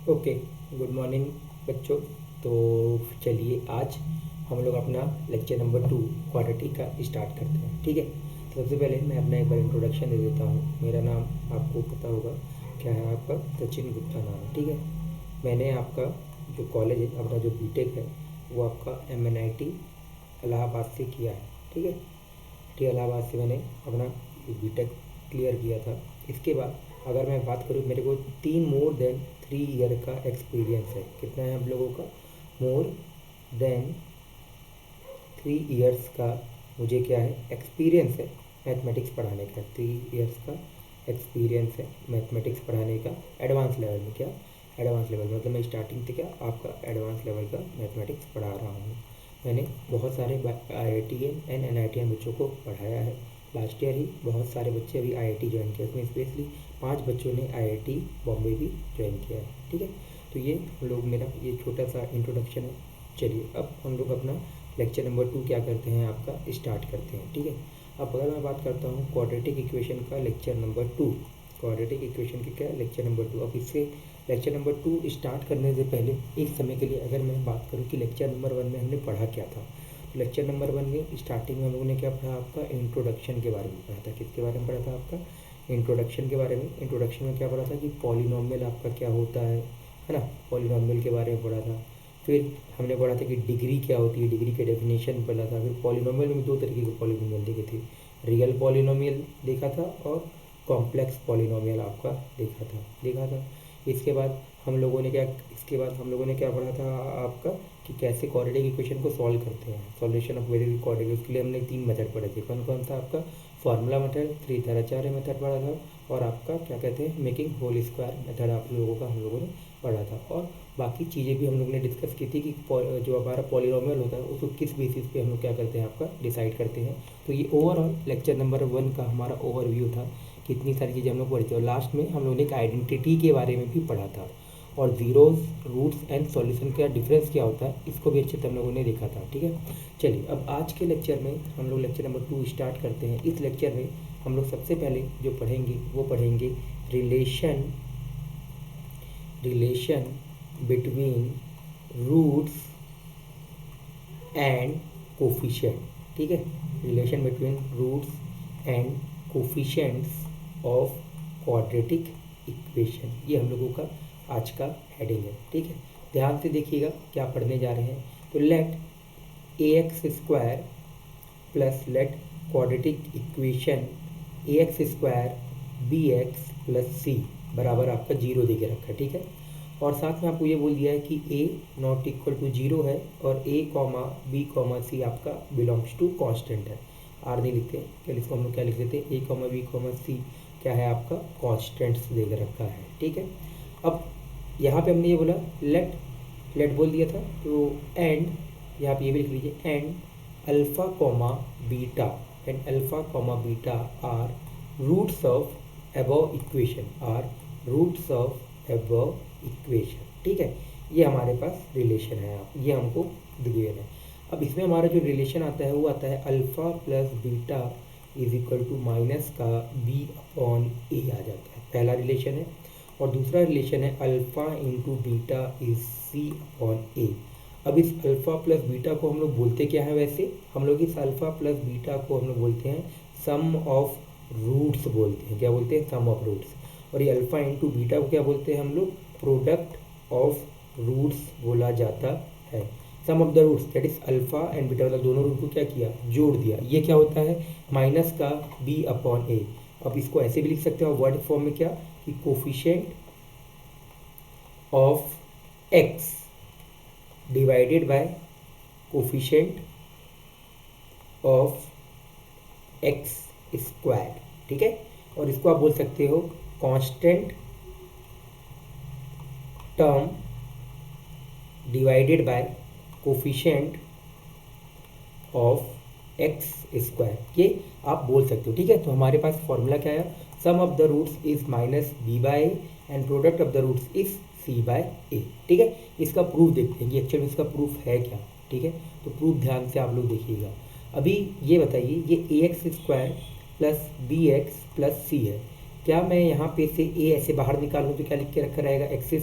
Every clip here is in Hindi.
ओके, गुड मॉर्निंग बच्चों। तो चलिए आज हम लोग अपना लेक्चर नंबर 2 क्वाड्रेटिक का स्टार्ट करते हैं। ठीक है, तो सबसे पहले मैं अपना एक बार इंट्रोडक्शन दे देता हूँ। मेरा नाम आपको पता होगा क्या है, आपका सचिन गुप्ता नाम है। ठीक है, मैंने आपका जो कॉलेज है, अपना जो बीटेक है, वो आपका MNIT इलाहाबाद से किया है। ठीक है, टी इलाहाबाद से मैंने अपना बीटेक क्लियर किया था। इसके बाद अगर मैं बात करूँ, मेरे को 3 का एक्सपीरियंस है। कितना है हम लोगों का? मोर देन 3 का मुझे क्या है, एक्सपीरियंस है मैथमेटिक्स पढ़ाने का। 3 का एक्सपीरियंस है मैथमेटिक्स पढ़ाने का एडवांस लेवल में। क्या एडवांस लेवल मतलब मैं स्टार्टिंग से क्या आपका एडवांस लेवल का मैथमेटिक्स पढ़ा रहा हूँ। मैंने बहुत सारे IITian एंड NITian बच्चों को पढ़ाया है। लास्ट ईयर ही बहुत सारे बच्चे अभी IIT ज्वाइन किया, इसमें स्पेशली 5 बच्चों ने IIT बॉम्बे भी ज्वाइन किया है। ठीक है, तो ये हम लोग मेरा ये छोटा सा इंट्रोडक्शन है। चलिए अब हम लोग अपना लेक्चर नंबर 2 क्या करते हैं, आपका स्टार्ट करते हैं। ठीक है, अब अगर मैं बात करता हूँ क्वाड्रेटिक इक्वेशन का लेक्चर नंबर 2, क्वाड्रेटिक इक्वेशन के क्या लेक्चर नंबर 2। अब इससे लेक्चर नंबर 2 स्टार्ट करने से पहले एक समय के लिए अगर मैं बात करूँ कि लेक्चर नंबर 1 में हमने पढ़ा क्या था, तो लेक्चर नंबर 1 में स्टार्टिंग में हम लोगों ने क्या पढ़ा, आपका इंट्रोडक्शन के बारे में पढ़ा था। किसके बारे में पढ़ा था? आपका इंट्रोडक्शन के बारे में। इंट्रोडक्शन में क्या पढ़ा था कि पॉलिनोमियल आपका क्या होता है ना, पॉलिनोमियल के बारे में पढ़ा था। फिर हमने पढ़ा था कि डिग्री क्या होती है, डिग्री के डेफिनेशन पढ़ा था। फिर पॉलिनोमियल में 2 तरीके के पॉलिनोमियल देखे थे, रियल पॉलिनोमियल देखा था और कॉम्प्लेक्स पॉलिनोमियल आपका देखा था। इसके बाद हम लोगों ने क्या पढ़ा था आपका कि कैसे क्वाड्रेटिक इक्वेशन को सॉल्व करते हैं, सॉल्यूशन ऑफ वेरिएबल क्वाड्रेटिक। उसके लिए हमने 3 मेथड पढ़े थे। कौन कौन सा? आपका फार्मूला मेथड, त्रिताराचार्य मेथड पढ़ा था, और आपका क्या कहते हैं, मेकिंग होल स्क्वायर मेथड आप लोगों का हम लोगों ने पढ़ा था। और बाकी चीज़ें भी हम लोगों ने डिस्कस की थी कि जो हमारा पॉलिनोमियल होता है उसको किस बेसिस पे हम लोग क्या करते हैं, आपका डिसाइड करते हैं। तो ये ओवरऑल लेक्चर नंबर 1 का हमारा ओवरव्यू था, कितनी सारी चीज़ें हम लोग पढ़ी थी। और लास्ट में हम लोगों ने एक आइडेंटिटी के बारे में भी पढ़ा था, और जीरोस, रूट्स एंड सॉल्यूशन का डिफरेंस क्या होता है इसको भी अच्छे से हम लोगों ने देखा था। ठीक है, चलिए अब आज के लेक्चर में हम लोग लेक्चर नंबर 2 स्टार्ट करते हैं। इस लेक्चर में हम लोग सबसे पहले जो पढ़ेंगे वो पढ़ेंगे relation between roots and coefficient. ठीक है, relation between roots and coefficients of quadratic equation, ये हम लोगों का आज का हेडिंग है। ठीक है, ध्यान से देखिएगा क्या पढ़ने जा रहे हैं। तो let ax² plus let quadratic equation ax² bx plus c बराबर आपका 0 दे के रखा है। ठीक है, और साथ में आपको ये बोल दिया है कि a नॉट इक्वल टू 0 है और a b c आपका बिलोंग्स टू कांस्टेंट है। आर नहीं लिखते, क्या इसको हम लोग क्या लिख देते हैं, a b c क्या है आपका कांस्टेंट्स दे के रखा है। ठीक है, अब यहाँ पे हमने ये बोला लेट बोल दिया था, तो एंड यहाँ पे ये भी लिख लीजिए, and alpha comma beta are roots of above equation. ठीक है, ये हमारे पास रिलेशन है, ये हमको गिवन है। अब इसमें हमारा जो रिलेशन आता है वो आता है alpha plus beta is equal to minus का b/a आ जाता है, पहला रिलेशन है। और दूसरा रिलेशन है alpha into beta is c/a। अब इस अल्फा प्लस बीटा को हम लोग बोलते क्या है, वैसे हम लोग इस अल्फा प्लस बीटा को हम लोग बोलते हैं सम ऑफ रूट्स बोलते हैं। क्या बोलते हैं? सम ऑफ रूट्स। और ये अल्फा इंटू बीटा को क्या बोलते हैं हम लोग? प्रोडक्ट ऑफ रूट्स बोला जाता है। Sum of the roots that is alpha and beta, मतलब दोनों रूट को क्या किया, जोड़ दिया। ये क्या होता है? माइनस का b/a। अब इसको ऐसे भी लिख सकते हो वर्ड फॉर्म में, क्या कि coefficient of x divided by coefficient of x²। ठीक है, और इसको आप बोल सकते हो constant term divided by coefficient of x², ये आप बोल सकते हो। ठीक है, तो हमारे पास फॉर्मूला क्या है, sum of the roots is minus b/a and product of the roots is c/a। ठीक है, इसका प्रूफ देखते हैं कि एक्चुअल में इसका प्रूफ है क्या। ठीक है, तो प्रूफ ध्यान से आप लोग देखिएगा। अभी ये बताइए, ये ax² plus bx plus c है, क्या मैं यहाँ पे से a ऐसे बाहर निकाल लूँ तो क्या लिख के रखा रहेगा, x²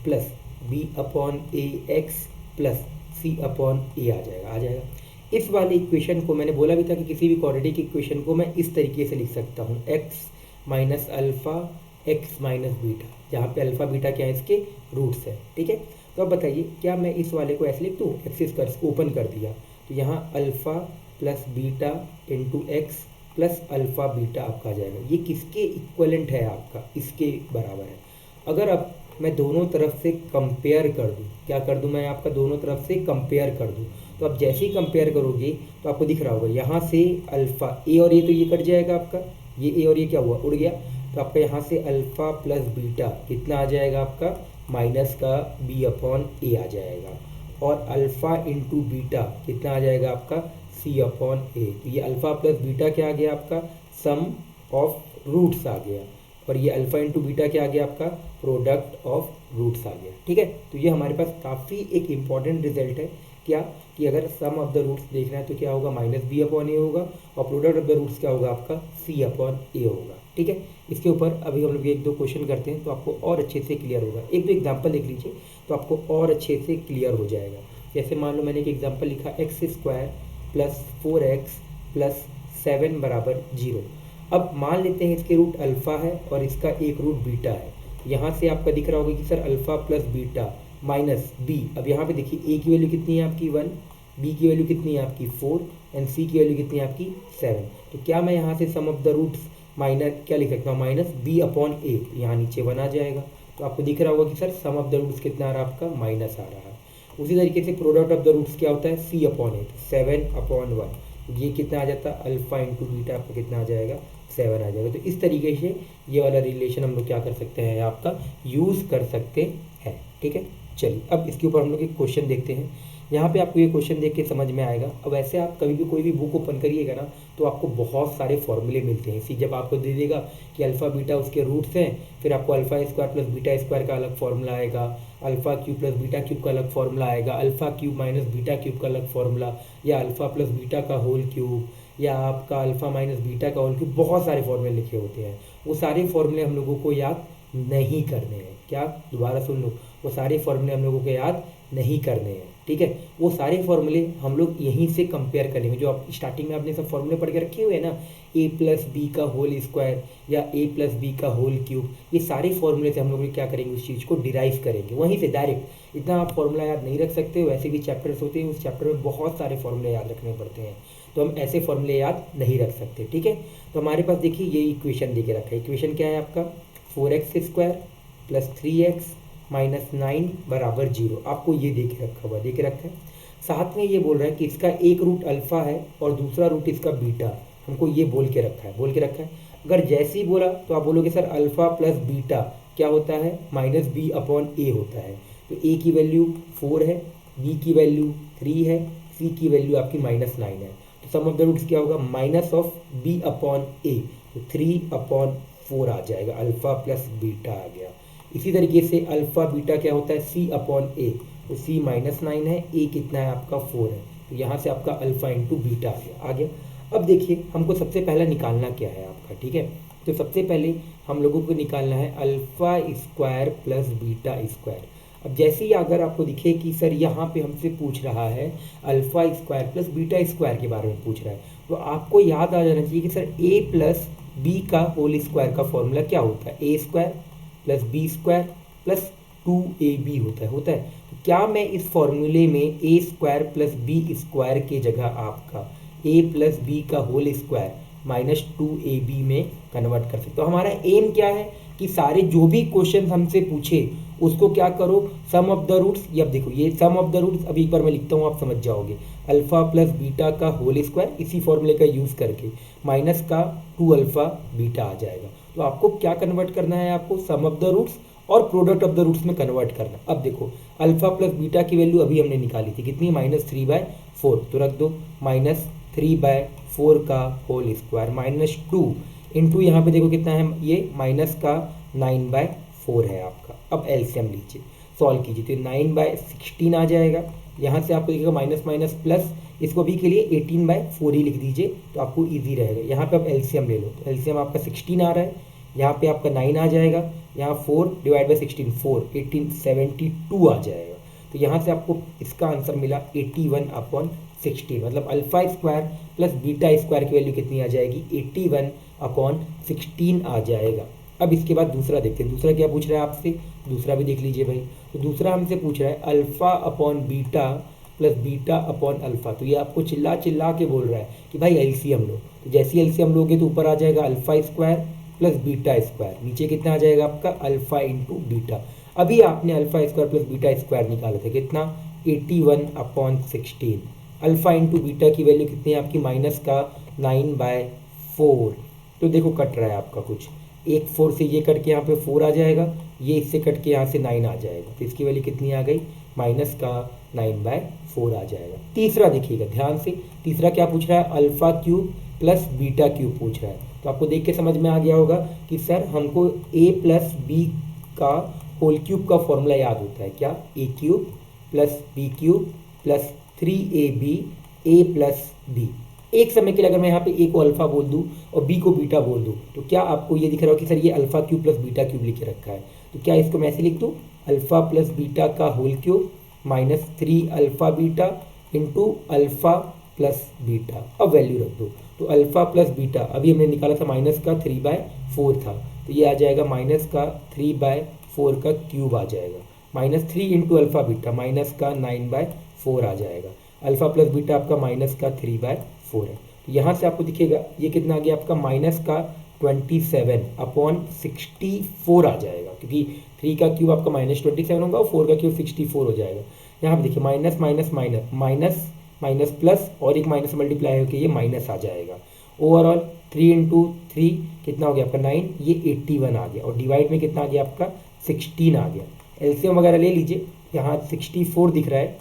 प्लस बी अपॉन ए एक्स प्लस सी अपॉन ए आ जाएगा। इस वाले इक्वेशन को मैंने बोला भी था कि किसी भी क्वाड्रेटिक इक्वेशन को मैं इस तरीके से लिख सकता हूँ, x minus alpha x minus beta, जहाँ पे अल्फ़ा बीटा क्या है, इसके रूट्स है। ठीक है, तो अब बताइए क्या मैं इस वाले को ऐसे लिख दूँ, एक्स स्क्वायर को ओपन कर दिया तो यहाँ alpha plus beta into x plus alpha beta आपका आ जाएगा। ये किसके इक्वलेंट है, आपका इसके बराबर है। अगर अब मैं दोनों तरफ से कंपेयर कर दूँ, क्या कर दूँ मैं, आपका दोनों तरफ से कंपेयर कर दूँ, तो आप जैसे ही कंपेयर करोगे तो आपको दिख रहा होगा यहाँ से अल्फ़ा ए और ए तो ये कट जाएगा आपका, ये ए और ये क्या हुआ, उड़ गया। तो आपका यहाँ से अल्फ़ा प्लस बीटा कितना आ जाएगा आपका, माइनस का बी अपॉन ए आ जाएगा, और अल्फ़ा इंटू बीटा कितना आ जाएगा आपका, सी अपॉन ए। तो ये अल्फ़ा प्लस बीटा क्या आ गया आपका, सम ऑफ रूट्स आ गया, और ये अल्फ़ा इंटू बीटा क्या आ गया आपका, प्रोडक्ट ऑफ रूट्स आ गया। ठीक है, तो ये हमारे पास काफ़ी एक इम्पॉर्टेंट रिजल्ट है, क्या कि अगर सम ऑफ द रूट्स देखना है तो क्या होगा, माइनस बी अपॉन ए होगा, और प्रोडक्ट ऑफ द रूट्स क्या होगा आपका, सी अपॉन ए होगा। ठीक है, इसके ऊपर अभी हम लोग एक दो क्वेश्चन करते हैं तो आपको और अच्छे से क्लियर होगा। एक दो एग्जाम्पल देख लीजिए तो आपको और अच्छे से क्लियर हो जाएगा। जैसे मान लो मैंने एक एग्जाम्पल लिखा, x square plus 4x plus 7 बराबर 0। अब मान लेते हैं इसके रूट अल्फ़ा है और इसका एक रूट बीटा है। यहाँ से आपका दिख रहा होगा कि sir alpha plus beta minus b. अब यहाँ पे देखिए ए की वैल्यू कितनी है आपकी 1, बी की वैल्यू कितनी है आपकी 4, एंड सी की वैल्यू कितनी है आपकी 7। तो क्या मैं यहाँ से सम ऑफ द रूट्स माइनस क्या लिख सकता हूँ, माइनस बी अपॉन ए, यहाँ नीचे 1 आ जाएगा। तो आपको दिख रहा होगा कि sir sum of the roots कितना आ रहा है आपका, माइनस आ रहा है। उसी तरीके से प्रोडक्ट ऑफ द रूट्स क्या होता है, सी अपॉन ए, 7 अपॉन 1, ये कितना आ जाता है, अल्फ़ा इंटू बीटा आपका कितना आ जाएगा, 7 आ जाएगा। तो इस तरीके से ये वाला रिलेशन हम लोग क्या कर सकते हैं, आपका यूज़ कर सकते हैं। ठीक है, चलिए अब इसके ऊपर हम लोग एक क्वेश्चन देखते हैं। यहाँ पे आपको ये क्वेश्चन देख के समझ में आएगा। अब वैसे आप कभी भी कोई भी बुक ओपन करिएगा ना तो आपको बहुत सारे फॉर्मूले मिलते हैं। इसी जब आपको दे देगा कि अल्फ़ा बीटा उसके रूट्स हैं, फिर आपको alpha square plus beta square का अलग फॉर्मूला आएगा, alpha cube plus beta cube का अलग फॉर्मूला आएगा, alpha cube minus beta cube का अलग फॉर्मूला, या अल्फ़ा प्लस बीटा का होल क्यूब, या आपका अल्फ़ा माइनस बीटा का होल क्यूब, बहुत सारे फॉर्मूले लिखे होते हैं। वो सारे फॉर्मूले हम लोगों को याद नहीं करने हैं। क्या, दोबारा सुन लो, वो सारे फॉर्मूले हम लोगों को याद नहीं करने हैं। ठीक है, वो सारे फॉर्मूले हम लोग यहीं से कंपेयर करेंगे। जो आप स्टार्टिंग में आपने सब फॉर्मूले पढ़ के रखे हुए हैं ना, ए प्लस बी का होल स्क्वायर या ए प्लस बी का होल क्यूब, ये सारे फॉर्मूले से हम लोग क्या करेंगे, उस चीज़ को डिराइव करेंगे वहीं से डायरेक्ट। इतना आप फॉर्मूला याद नहीं रख सकते, वैसे भी चैप्टर्स होते हैं, उस चैप्टर में बहुत सारे फॉर्मूले याद रखने पड़ते हैं, तो हम ऐसे फॉर्मूले याद नहीं रख सकते। ठीक है, तो हमारे पास देखिए ये इक्वेशन दे के रखा है। इक्वेशन क्या है आपका, 4x square plus 3x minus 9 बराबर 0। आपको ये दे के रखा है। साथ में ये बोल रहा है कि इसका एक रूट अल्फ़ा है और दूसरा रूट इसका बीटा, हमको ये बोल के रखा है। अगर जैसे ही बोला तो आप बोलोगे सर अल्फ़ा प्लस बीटा क्या होता है, माइनस बी अपॉन ए होता है। तो ए की वैल्यू 4 है, बी की वैल्यू 3 है, सी की वैल्यू आपकी माइनस 9 है। तो सम ऑफ द रूट्स क्या होगा, माइनस ऑफ बी अपॉन ए, तो 3 अपॉन 4 आ जाएगा, अल्फ़ा प्लस बीटा आ गया। इसी तरीके से अल्फ़ा बीटा क्या होता है, सी अपॉन ए, तो सी माइनस 9 है, ए कितना है आपका 4 है। तो यहाँ से आपका अल्फ़ा इंटू बीटा आ गया। अब देखिए हमको सबसे पहला निकालना क्या है आपका। ठीक है, तो सबसे पहले हम लोगों को निकालना है alpha square plus beta square. अब जैसे ही अगर आपको दिखे कि सर यहाँ पे हमसे पूछ रहा है alpha square plus beta square के बारे में पूछ रहा है, तो आपको याद आ जाना चाहिए कि सर ए प्लस बी का होल स्क्वायर का फॉर्मूला क्या होता है, a square plus b square plus 2ab होता है। तो क्या मैं इस फॉर्मूले में a square plus b square के जगह आपका ए प्लस बी का होल स्क्वायर माइनस 2ab में कन्वर्ट कर सकते हो। हमारा एम क्या है कि सारे जो भी क्वेश्चन हमसे पूछे उसको क्या करो, सम ऑफ द रूट्स। ये अब देखो ये सम ऑफ द रूट्स अभी एक बार मैं लिखता हूँ, आप समझ जाओगे। अल्फ़ा प्लस बीटा का होल स्क्वायर इसी फॉर्मूले का यूज़ करके माइनस का 2 अल्फ़ा बीटा आ जाएगा। तो आपको क्या कन्वर्ट करना है, आपको सम ऑफ द रूट्स और प्रोडक्ट ऑफ द रूट्स में कन्वर्ट करना। अब देखो अल्फ़ा प्लस बीटा की वैल्यू अभी हमने निकाली थी कितनी, -3/4, तो रख दो -3/4 का होल स्क्वायर माइनस 2 इंटू यहाँ पे देखो कितना है, ये माइनस का 9/4 है आपका। अब एलसीएम लीजिए, सॉल्व कीजिए, तो 9/16 आ जाएगा। यहाँ से आपको दिखेगा माइनस माइनस प्लस, इसको भी के लिए 18/4 ही लिख दीजिए तो आपको इजी रहेगा। यहाँ पे आप एलसीएम ले लो, तो एलसीएम आपका 16 आ रहा है, यहाँ पे आपका 9 आ जाएगा, यहाँ 4 डिवाइड बाई 16 4 1872 आ जाएगा। तो यहाँ से आपको इसका आंसर मिला 81/16, मतलब alpha square plus beta square की वैल्यू कितनी आ जाएगी, 81/16 आ जाएगा। अब इसके बाद दूसरा देखते हैं, दूसरा क्या पूछ रहा है आपसे, दूसरा भी देख लीजिए भाई। तो दूसरा हमसे पूछ रहा है alpha upon beta plus beta upon alpha. तो ये आपको चिल्ला चिल्ला के बोल रहा है कि भाई एलसीएम लो। तो जैसे एलसीएम लोगे तो ऊपर आ जाएगा alpha square plus beta square, नीचे कितना आ जाएगा आपका अल्फा इंटू बीटा। अभी आपने alpha square plus beta square निकाले थे, कितना 81/16। अल्फा इंटू बीटा की वैल्यू कितनी है आपकी, माइनस का 9/4। तो देखो कट रहा है आपका कुछ, एक 4 से ये कट के यहाँ पे 4 आ जाएगा, ये इससे कट के यहाँ से 9 आ जाएगा। तो इसकी वैल्यू कितनी आ गई, माइनस का 9/4 आ जाएगा। तीसरा देखिएगा ध्यान से, तीसरा क्या पूछ रहा है, alpha cube plus beta cube पूछ रहा है। तो आपको देख के समझ में आ गया होगा कि सर हमको a प्लस बी का होल क्यूब का फॉर्मूला याद होता है, क्या, a cube plus b cube plus 3ab a plus b. एक समय के लिए अगर मैं यहाँ पे a को अल्फा बोल दूँ और b को बीटा बोल दूँ तो क्या आपको ये दिख रहा हो कि सर ये alpha cube plus beta cube लिख के रखा है। तो क्या इसको मैं ऐसे लिख दूँ, अल्फा प्लस बीटा का whole cube minus 3 alpha beta into alpha plus beta. अब वैल्यू रख दो, तो अल्फा प्लस बीटा अभी हमने निकाला था माइनस का 3/4 था, तो ये आ जाएगा माइनस का 3/4 का क्यूब आ जाएगा, minus 3 into alpha beta minus का 9/4 आ जाएगा। अल्फा प्लस बीटा आपका माइनस का 3/4 है। तो यहाँ से आपको दिखेगा ये कितना आ गया आपका, माइनस का 27/64 आ जाएगा, क्योंकि 3 का क्यूब आपका -27 होगा और 4 का क्यूब 64 हो जाएगा। यहाँ पे देखिए minus minus minus minus minus plus और एक माइनस मल्टीप्लाई होकर ये माइनस आ जाएगा। ओवरऑल 3 इंटू 3 कितना हो गया आपका 9, ये 81 आ गया, और डिवाइड में कितना आ गया आपका 16 आ गया। एलसीएम वगैरह ले लीजिए, यहाँ 64 दिख रहा है,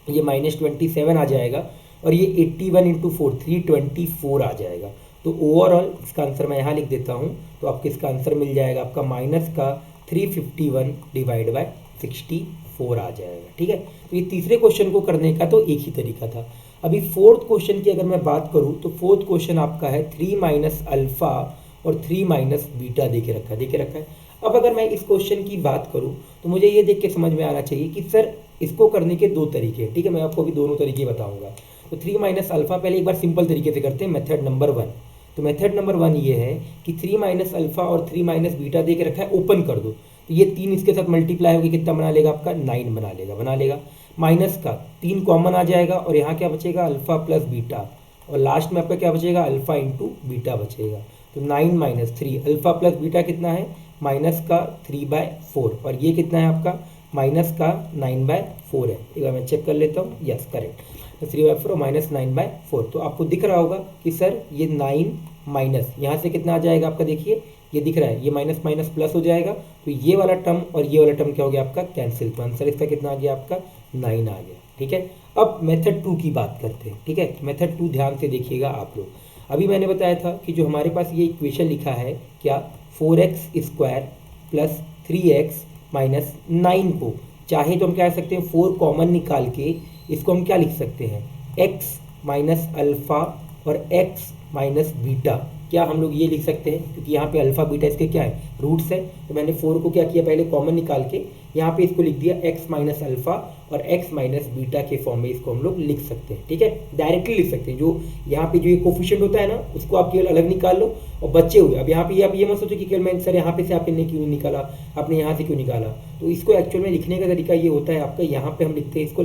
ये -27 आ जाएगा, और ये 81 इंटू 4 324 आ जाएगा। तो ओवरऑल इसका आंसर मैं यहाँ लिख देता हूँ, तो आपको इसका आंसर मिल जाएगा आपका माइनस का 351 डिवाइड बाय 64 आ जाएगा। ठीक है, तो ये तीसरे क्वेश्चन को करने का तो एक ही तरीका था। अभी फोर्थ क्वेश्चन की अगर मैं बात करूँ तो फोर्थ क्वेश्चन आपका है 3 माइनस अल्फा और 3 माइनस बीटा दे के रखा है। अब अगर मैं इस क्वेश्चन की बात करूँ तो मुझे ये देख के समझ में आना चाहिए कि सर इसको करने के दो तरीके हैं। ठीक है, मैं आपको अभी दोनों तरीके बताऊंगा। तो 3 माइनस अल्फा पहले एक बार सिंपल तरीके से करते हैं, मेथड नंबर 1। तो मेथड नंबर 1 ये है कि 3 माइनस अल्फा और 3 माइनस बीटा दे के रखा है, ओपन कर दो, तो ये 3 इसके साथ मल्टीप्लाई होकर कितना बना लेगा आपका 9 बना लेगा। माइनस का 3 कॉमन आ जाएगा, और यहाँ क्या बचेगा अल्फा प्लस बीटा, और लास्ट में आपका क्या बचेगा अल्फा इंटू बीटा बचेगा। तो 9 माइनस 3 अल्फा प्लस बीटा कितना है माइनस का 3/4, और ये कितना है आपका माइनस का 9/4 है। एक बार मैं चेक कर लेता हूँ, यस करेक्ट, तो 3/4 और माइनस 9/4। तो आपको दिख रहा होगा कि सर ये 9 माइनस यहाँ से कितना आ जाएगा आपका, देखिए ये दिख रहा है, ये माइनस माइनस प्लस हो जाएगा, तो ये वाला टर्म और ये वाला टर्म क्या हो गया आपका कैंसिल। तो आंसर इसका कितना आ गया आपका 9 आ गया। ठीक है, अब मेथड 2 की बात करते हैं। ठीक है, मेथड 2 ध्यान से देखिएगा आप लोग। अभी मैंने बताया था कि जो हमारे पास ये इक्वेशन लिखा है क्या, 4x² प्लस 3x माइनस 9 को चाहे तो हम क्या कर सकते हैं 4 कॉमन निकाल के इसको हम क्या लिख सकते हैं x माइनस अल्फा और x माइनस बीटा। क्या हम लोग ये लिख सकते हैं, क्योंकि यहाँ पे अल्फा बीटा इसके क्या है रूट्स है, तो मैंने 4 को क्या किया पहले कॉमन निकाल के यहाँ पे इसको लिख दिया x माइनस अल्फा और x माइनस बीटा के फॉर्म में इसको हम लोग लिख सकते हैं। ठीक है, डायरेक्टली लिख सकते हैं। जो यहाँ पे जो ये कोफिशिएंट होता है ना उसको आप केवल अलग निकाल लो, और बचे हुए अब यहाँ पे आप ये मत सोचो कि केवल मैं सर यहाँ पे से आपने क्यों निकाला, आपने यहाँ से क्यों निकाला। तो इसको एक्चुअल में लिखने का तरीका ये होता है आपका, यहाँ पे हम लिखते हैं इसको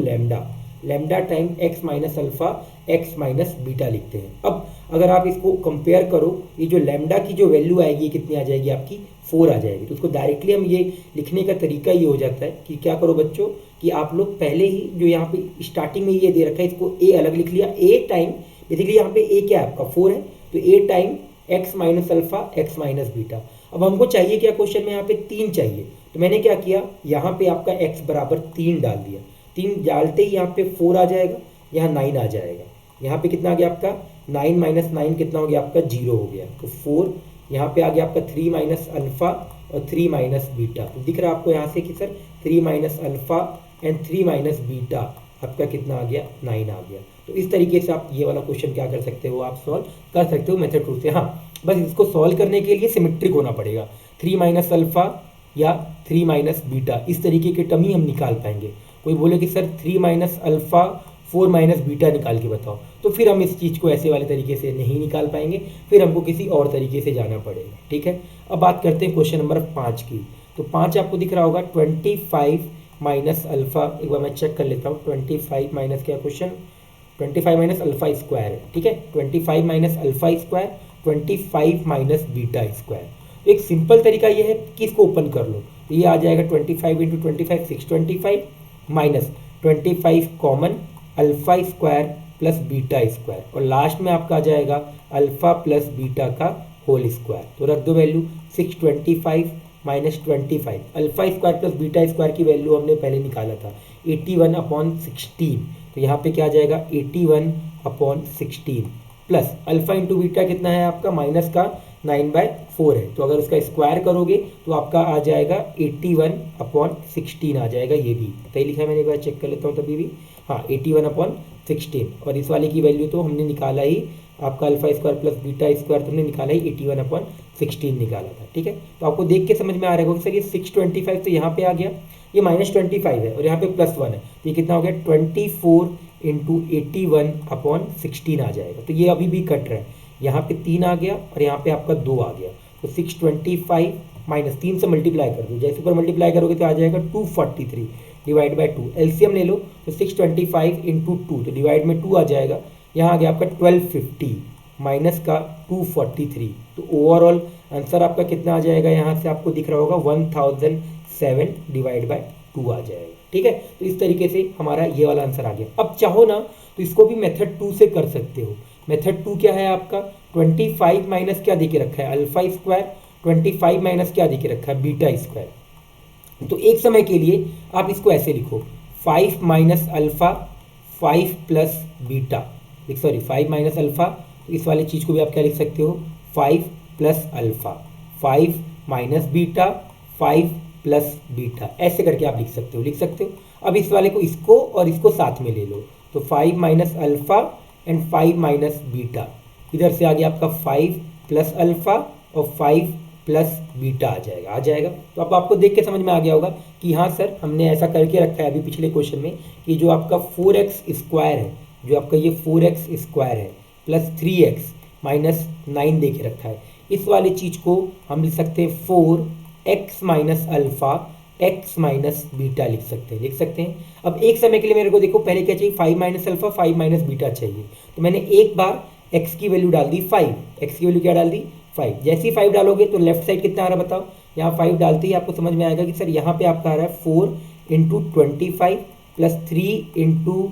lambda time x minus alpha x minus beta लिखते हैं। अब अगर आप इसको कंपेयर करो, ये जो लैम्डा की जो वैल्यू आएगी कितनी आ जाएगी आपकी 4 आ जाएगी। तो उसको डायरेक्टली हम ये लिखने का तरीका ये हो जाता है कि क्या करो बच्चों कि आप लोग पहले ही जो यहाँ पे स्टार्टिंग में ये दे रखा है इसको a अलग लिख लिया, a टाइम बेसिकली यहाँ पे a क्या है आपका 4 है, तो a time x minus alpha x minus beta. अब हमको चाहिए क्या क्वेश्चन में यहाँ पे 3 चाहिए, तो मैंने क्या किया यहाँ पे आपका x बराबर 3 डाल दिया। 3 डालते ही यहाँ पे 4 आ जाएगा, यहाँ 9 आ जाएगा। यहाँ पे कितना आ गया आपका 9 माइनस 9 कितना हो गया आपका 0 हो गया, तो 4 यहाँ पे आ गया आपका 3 माइनस अल्फा और 3 माइनस बीटा। तो दिख रहा है आपको यहाँ से कि sir 3 minus alpha and 3 minus beta आपका कितना आ गया 9 आ गया। तो इस तरीके से आप ये वाला क्वेश्चन क्या कर सकते हो, आप सॉल्व कर सकते हो मेथड 2 से। हाँ, बस इसको सॉल्व करने के लिए सिमेट्रिक होना पड़ेगा, 3 माइनस अल्फ़ा या 3 माइनस बीटा, इस तरीके के टर्म ही हम निकाल पाएंगे। कोई बोले कि sir 3 minus alpha 4 minus beta निकाल के बताओ, तो फिर हम इस चीज़ को ऐसे वाले तरीके से नहीं निकाल पाएंगे, फिर हमको किसी और तरीके से जाना पड़ेगा। ठीक है, अब बात करते हैं क्वेश्चन नंबर 5 की। तो 5 आपको दिख रहा होगा 25 माइनस अल्फ़ा, एक बार मैं चेक कर लेता हूँ। 25 माइनस क्या क्वेश्चन, 25 माइनस अल्फ़ा स्क्वायर है। ठीक है, 25 minus alpha square, 25 minus beta square. एक सिंपल तरीका ये है कि इसको ओपन कर लो, तो ये आ जाएगा 25 into 25 625 minus 25 common alpha square plus beta square, और लास्ट में आपका आ जाएगा अल्फ़ा प्लस बीटा का होल स्क्वायर। तो रख दो value, 625 minus 25, alpha square plus beta square की वैल्यू हमने पहले निकाला था 81/16, तो यहाँ पे क्या आ जाएगा 81/16 प्लस अल्फ़ा इंटू बीटा कितना है आपका, माइनस का 9/4 है, तो अगर उसका स्क्वायर करोगे तो आपका आ जाएगा 81/16 आ जाएगा। ये भी सही लिखा है मैंने, एक बार चेक कर लेता हूँ तभी भी, हाँ 81/16, और इस वाले की वैल्यू तो हमने निकाला ही, आपका alpha square plus beta square तो हमने निकाला ही 81/16 निकाला था। ठीक है, तो आपको देख के समझ में आ रहा होगा कि सर ये 625 तो यहाँ पे आ गया, ये -25 है और यहाँ पे +1 है, तो ये कितना हो गया 24 इंटू 81/16 आ जाएगा। तो ये अभी भी कट रहा है, यहाँ पे 3 आ गया और यहाँ पे आपका 2 आ गया, तो 625 माइनस 3 से मल्टीप्लाई कर दो, जैसे ऊपर मल्टीप्लाई करोगे तो आ जाएगा 243 डिवाइड बाई 2, एलसीएम ले लो तो 625 इंटू 2, तो डिवाइड में 2 आ जाएगा, यहाँ आ गया आपका 1250 माइनस का 243, तो ओवरऑल आंसर आपका कितना आ जाएगा, यहाँ से आपको दिख रहा होगा 1007 डिवाइड बाय 2 आ जाएगा। ठीक है, तो इस तरीके से हमारा ये वाला आंसर आ गया। अब चाहो ना तो इसको भी मेथड 2 से कर सकते हो। मेथड 2 क्या है आपका, 25 माइनस क्या देके रखा है, अल्फा स्क्वायर, 25 माइनस क्या देके रखा है, बीटा स्क्वायर। तो एक समय के लिए आप इसको ऐसे लिखो, 5 minus alpha 5 plus beta, sorry 5 minus alpha, तो इस वाली चीज़ को भी आप क्या लिख सकते हो, 5 plus alpha, 5 minus beta 5 plus beta, ऐसे करके आप लिख सकते हो। अब इस वाले को इसको और इसको साथ में ले लो, तो 5 minus alpha and 5 minus beta, इधर से आ गया आपका 5 प्लस अल्फा और 5 प्लस बीटा आ जाएगा। तो अब आपको देख के समझ में आ गया होगा कि हाँ सर हमने ऐसा करके रखा है अभी पिछले क्वेश्चन में कि जो आपका 4x स्क्वायर है, जो आपका ये 4x स्क्वायर है प्लस 3x माइनस 9 दे के रखा है, इस वाली चीज़ को हम लिख सकते हैं 4x minus alpha x minus beta लिख सकते हैं। अब एक समय के लिए मेरे को देखो पहले क्या चाहिए, 5 माइनस अल्फा 5 माइनस बीटा चाहिए, तो मैंने एक बार x की वैल्यू डाल दी 5, x की वैल्यू क्या डाल दी 5, जैसे ही 5 डालोगे तो लेफ्ट साइड कितना आ रहा है बताओ, यहाँ 5 डालते ही आपको समझ में आएगा कि सर यहाँ पे आपका आ रहा है 4 इंटू 25 प्लस 3 इंटू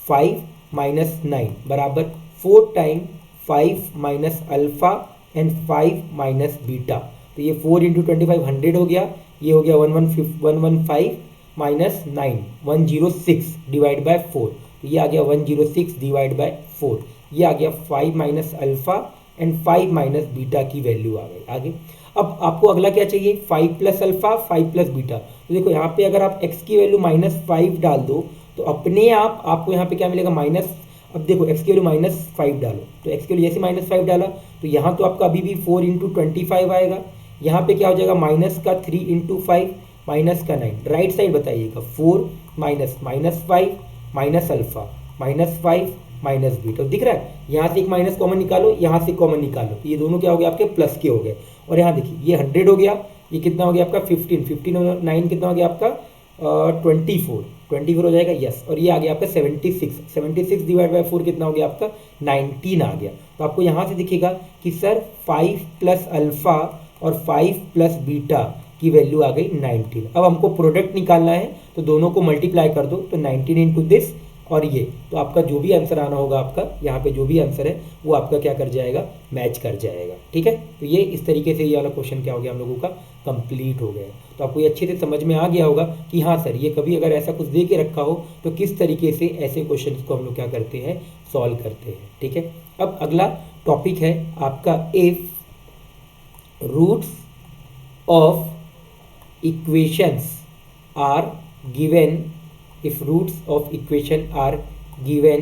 5 माइनस 9 बराबर 4 time 5 minus alpha and 5 minus beta, तो ये 4 इंटू 25 100 हो गया, ये हो गया 115 माइनस 9 106 डिवाइड बाय 4, तो ये आ गया 106 डिवाइड बाय 4, ये आ गया 5 minus alpha and 5 minus beta की वैल्यू आ गई आगे। अब आपको अगला क्या चाहिए, 5 प्लस अल्फा 5 प्लस बीटा, तो देखो यहाँ पे अगर आप x की वैल्यू -5 डाल दो तो अपने आप आपको यहाँ पे क्या मिलेगा माइनस, अब देखो x की वैल्यू -5 डालो, तो x की वैल्यू जैसे -5 डाला तो यहाँ तो आपका अभी भी 4 इंटू 25 आएगा, यहाँ पे क्या हो जाएगा माइनस का 3 इंटू 5 माइनस का 9, राइट साइड बताइएगा 4 minus -5 minus alpha -5 minus beta, दिख रहा है, यहाँ से एक माइनस कॉमन निकालो, यहाँ से कॉमन निकालो, तो ये दोनों क्या हो गए आपके प्लस के हो गए, और यहाँ देखिए ये 100 हो गया, ये कितना हो गया आपका 15 और 9 कितना हो गया आपका 24 हो जाएगा, यस, और ये आ गया आपका 76 डिवाइड बाय 4 कितना हो गया आपका 19 आ गया। तो आपको यहाँ से दिखेगा कि सर 5 प्लस अल्फा और 5 प्लस बीटा की वैल्यू आ गई 19। अब हमको प्रोडक्ट निकालना है तो दोनों को मल्टीप्लाई कर दो, तो 19 इंटू दिस और ये, तो आपका जो भी आंसर आना होगा आपका यहाँ पे जो भी आंसर है वो आपका क्या कर जाएगा, मैच कर जाएगा। ठीक है, तो ये इस तरीके से ये वाला क्वेश्चन क्या हो गया हम लोगों का कंप्लीट हो गया। तो आपको ये अच्छे से समझ में आ गया होगा कि हाँ सर ये कभी अगर ऐसा कुछ दे के रखा हो तो किस तरीके से ऐसे क्वेश्चन को हम लोग क्या करते हैं, सॉल्व करते हैं। ठीक है, अब अगला टॉपिक है आपका if roots of equations are given, if roots of equation are given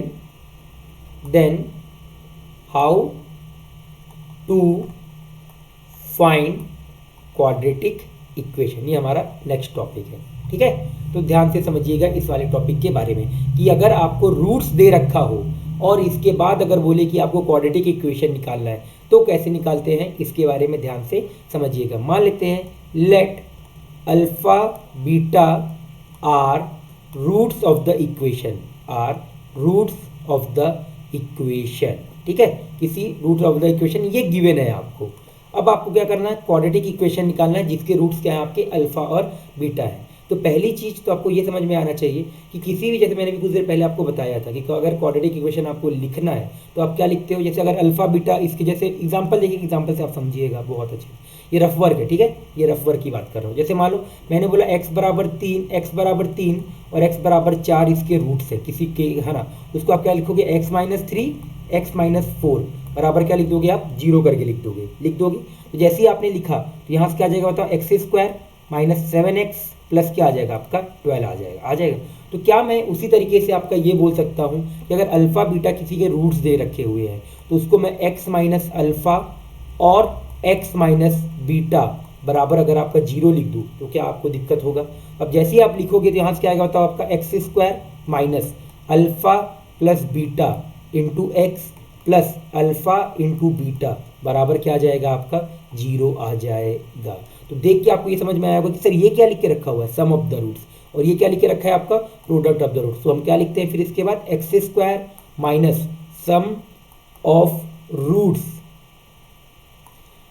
then how to find quadratic equation, ये हमारा नेक्स्ट टॉपिक है। ठीक है, तो ध्यान से समझिएगा इस वाले टॉपिक के बारे में कि अगर आपको रूट्स दे रखा हो और इसके बाद अगर बोले कि आपको क्वाड्रेटिक इक्वेशन निकालना है तो कैसे निकालते हैं, इसके बारे में ध्यान से समझिएगा। मान लेते हैं let alpha beta are roots of the equation, are roots of the equation. ठीक है, किसी रूट्स ऑफ द इक्वेशन ये गिवन है आपको। अब आपको क्या करना है, क्वाड्रेटिक इक्वेशन निकालना है जिसके रूट्स क्या है आपके अल्फा और बीटा है। तो पहली चीज़ तो आपको ये समझ में आना चाहिए कि किसी भी, जैसे मैंने भी कुछ देर पहले आपको बताया था कि अगर क्वाड्रेटिक इक्वेशन आपको लिखना है तो आप क्या लिखते हो, जैसे अगर अल्फा बीटा, इसके जैसे एग्जांपल देखिए, एग्जांपल से आप समझिएगा बहुत अच्छे। ये रफ वर्क है, ठीक है, ये रफ वर्क की बात कर रहा हूँ। जैसे मान लो मैंने बोला x बराबर 3 और x बराबर 4 इसके रूट्स है किसी के, है ना। उसको आप क्या लिखोगे, x माइनस 3 x माइनस 4 बराबर क्या लिख दोगे आप, 0 करके लिख दोगे। तो जैसे ही आपने लिखा तो यहाँ से क्या आ जाएगा बताओ, x square minus 7x plus क्या आ जाएगा आपका 12 आ जाएगा। तो क्या मैं उसी तरीके से आपका ये बोल सकता हूँ कि अगर अल्फ़ा बीटा किसी के रूट्स दे रखे हुए हैं तो उसको मैं x माइनस अल्फ़ा और x माइनस बीटा बराबर अगर आपका 0 लिख दूँ तो क्या आपको दिक्कत होगा। अब जैसे ही आप लिखोगे तो यहाँ से क्या आएगा बताओ, आपका x square minus alpha plus beta into x plus alpha into beta बराबर क्या आ जाएगा आपका 0 आ जाएगा। तो देख के आपको ये समझ में आएगा कि सर ये क्या लिख के रखा हुआ है, सम ऑफ द रूट्स, और ये क्या लिख के रखा है आपका प्रोडक्ट ऑफ द रूट्स। तो हम क्या लिखते हैं फिर इसके बाद, x square minus sum of roots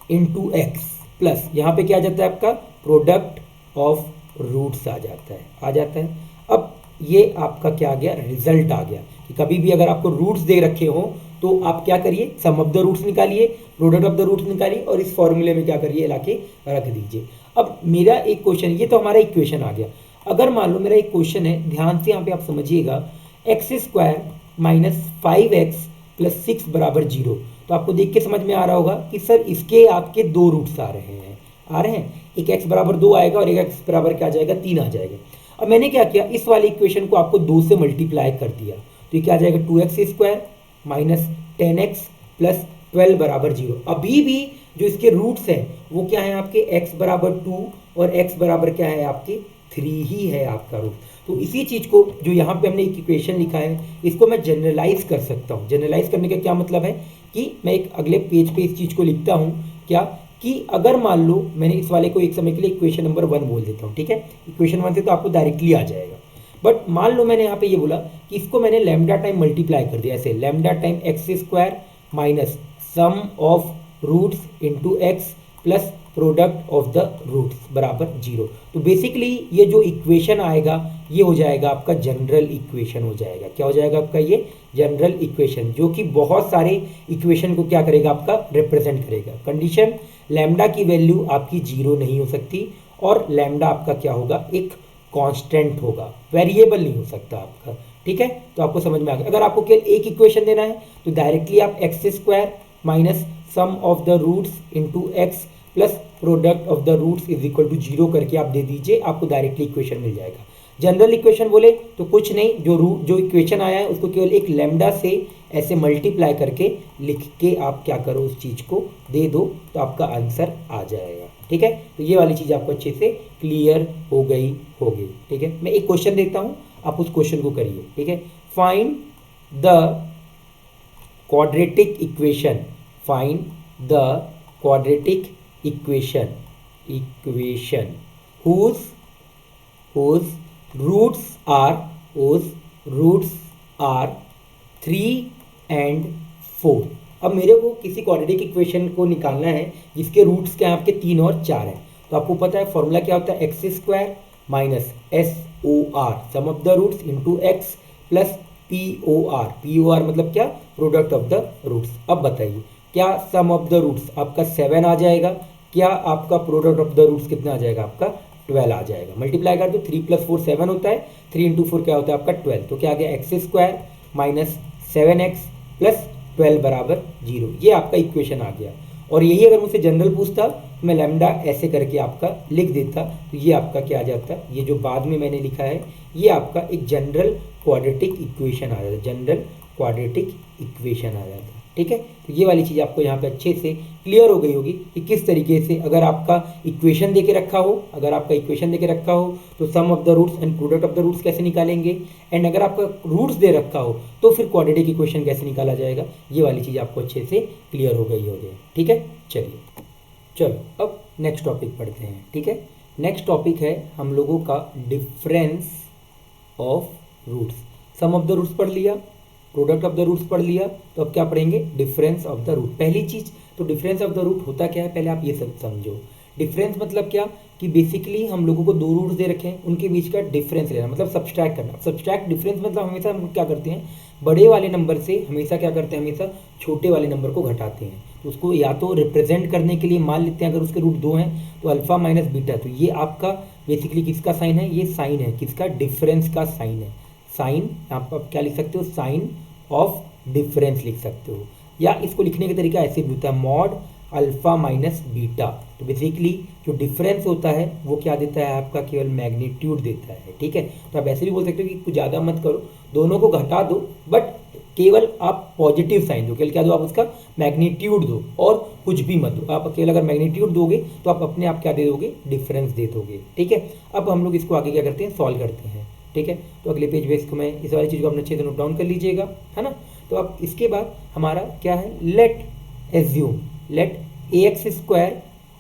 into x plus यहाँ पे क्या आ जाता है आपका प्रोडक्ट ऑफ रूट्स आ जाता है। अब ये आपका क्या आ गया, रिजल्ट आ गया कि कभी भी अगर आपको रूट्स दे रखे हो तो आप क्या करिए, सम ऑफ द रूट्स निकालिए, प्रोडक्ट ऑफ द रूट्स निकालिए और इस फॉर्मूले में क्या करिए, ला के रख दीजिए। अब मेरा एक क्वेश्चन, ये तो हमारा इक्वेशन आ गया। अगर मान लो मेरा एक क्वेश्चन है, ध्यान से यहाँ पे आप समझिएगा, x square minus 5x plus 6 बराबर 0। तो आपको देख के समझ में आ रहा होगा कि सर इसके आपके 2 रूट्स आ रहे हैं, एक x बराबर 2 आएगा और एक x बराबर क्या आ जाएगा, 3 आ जाएगा। अब मैंने क्या किया, इस वाले इक्वेशन को आपको 2 से मल्टीप्लाई कर दिया तो ये क्या आ जाएगा, 2x square minus 10x plus 12 बराबर 0। अभी भी जो इसके रूट्स हैं वो क्या है आपके, x बराबर 2 और x बराबर क्या है आपके 3 ही है आपका रूट। तो इसी चीज़ को जो यहाँ पे हमने एक इक्वेशन लिखा है इसको मैं जनरलाइज कर सकता हूँ। जनरलाइज करने का क्या मतलब है कि मैं एक अगले पेज पे इस चीज़ को लिखता हूँ क्या, कि अगर मान लो मैंने इस वाले को एक समय के लिए इक्वेशन नंबर 1 बोल देता हूँ, ठीक है, इक्वेशन 1 से तो आपको डायरेक्टली आ जाएगा। बट मान लो मैंने यहाँ पे ये बोला कि इसको मैंने लैम्डा टाइम मल्टीप्लाई कर दिया, ऐसे lambda time x square minus sum of roots into x plus product of the roots बराबर 0। तो बेसिकली ये जो इक्वेशन आएगा ये हो जाएगा आपका जनरल इक्वेशन हो जाएगा। क्या हो जाएगा आपका, ये जनरल इक्वेशन, जो कि बहुत सारे इक्वेशन को क्या करेगा आपका रिप्रेजेंट करेगा। कंडीशन, लैम्डा की वैल्यू आपकी 0 नहीं हो सकती और लैम्डा आपका क्या होगा, एक कांस्टेंट होगा, वेरिएबल नहीं हो सकता आपका। ठीक है, तो आपको समझ में आ गया। अगर आपको केवल एक इक्वेशन देना है तो डायरेक्टली आप x square minus sum of the roots into x plus product of the roots is equal to 0 करके आप दे दीजिए, आपको डायरेक्टली इक्वेशन मिल जाएगा। जनरल इक्वेशन बोले तो कुछ नहीं, जो इक्वेशन आया है उसको केवल एक लैम्डा से ऐसे मल्टीप्लाई करके लिख के आप क्या करो, उस चीज़ को दे दो तो आपका आंसर आ जाएगा। ठीक है, तो ये वाली चीज़ आपको अच्छे से क्लियर हो गई होगी। ठीक है, मैं एक क्वेश्चन देता हूँ, आप उस क्वेश्चन को करिए। ठीक है, find the quadratic equation, find the quadratic equation whose roots are 3 and 4। अब मेरे को किसी क्वाड्रेटिक इक्वेशन को निकालना है जिसके रूट्स क्या हैं आपके 3 और 4 हैं। तो आपको पता है फॉर्मूला क्या होता है, x square minus SOR sum of the roots into x plus POR मतलब क्या, प्रोडक्ट ऑफ द रूट्स। अब बताइए क्या सम ऑफ द रूट्स आपका 7 आ जाएगा, क्या आपका प्रोडक्ट ऑफ द रूट्स कितना आ जाएगा, आपका 12 आ जाएगा। मल्टीप्लाई कर दो, 3 + 4 7 होता है, 3 × 4 क्या होता है आपका 12। तो क्या आ गया, x square minus 7x plus 12 बराबर 0। ये आपका इक्वेशन आ गया। और यही अगर मुझसे जनरल पूछता तो मैं लैम्डा ऐसे करके आपका लिख देता, तो ये आपका क्या आ जाता, ये जो बाद में मैंने लिखा है ये आपका एक जनरल क्वाड्रेटिक इक्वेशन आ जाता, जनरल क्वाड्रेटिक इक्वेशन आ जाता। ठीक है। तो ये वाली चीज़ आपको यहाँ पे अच्छे से क्लियर हो गई होगी कि किस तरीके से अगर आपका इक्वेशन दे के रखा हो, तो sum of the roots and product of the roots कैसे निकालेंगे, एंड अगर आपका रूट्स दे रखा हो तो फिर क्वाड्रेटिक इक्वेशन कैसे निकाला जाएगा, ये वाली चीज़ आपको अच्छे से क्लियर हो गई होगी। ठीक है, चलो अब नेक्स्ट टॉपिक पढ़ते हैं। ठीक है, नेक्स्ट टॉपिक है हम लोगों का difference of roots. Sum of the roots पढ़ लिया, प्रोडक्ट ऑफ द रूट्स पढ़ लिया, तो अब क्या पढ़ेंगे, डिफरेंस ऑफ द रूट। पहली चीज तो डिफरेंस ऑफ द रूट होता क्या है, पहले आप ये सब समझो। डिफरेंस मतलब क्या कि बेसिकली हम लोगों को दो रूट्स दे रखे हैं, उनके बीच का डिफरेंस लेना, मतलब सब्सट्रैक्ट करना। सब्सट्रैक्ट डिफरेंस मतलब हमेशा हम क्या करते हैं, बड़े वाले नंबर से हमेशा क्या करते हैं, हमेशा छोटे वाले नंबर को घटाते हैं। तो उसको या तो रिप्रेजेंट करने के लिए मान लेते हैं, अगर उसके रूट 2 हैं तो अल्फा माइनस बीटा, तो ये आपका बेसिकली किसका साइन है, ये साइन है किसका, डिफरेंस का साइन है। साइन आप क्या लिख सकते हो, साइन ऑफ डिफरेंस लिख सकते हो, या इसको लिखने का तरीका ऐसे भी होता है, मॉड अल्फा माइनस बीटा। तो बेसिकली जो डिफरेंस होता है वो क्या देता है आपका, केवल मैग्नीट्यूड देता है। ठीक है, तो आप ऐसे भी बोल सकते हो कि कुछ ज़्यादा मत करो, दोनों को घटा दो, बट केवल आप पॉजिटिव साइन दो, केवल क्या दो, आप उसका मैग्नीट्यूड दो और कुछ भी मत दो। आप केवल अगर मैग्नीट्यूड दोगे तो आप अपने आप क्या दे दोगे, डिफरेंस दे दोगे। ठीक है, अब हम लोग इसको आगे क्या करते हैं, सॉल्व करते हैं। ठीक है, तो अगले पेज पे इसको मैं इस वाली चीज़ को अपने अच्छे से नोट डाउन कर लीजिएगा, है ना। तो अब इसके बाद हमारा क्या है, let assume, let ax square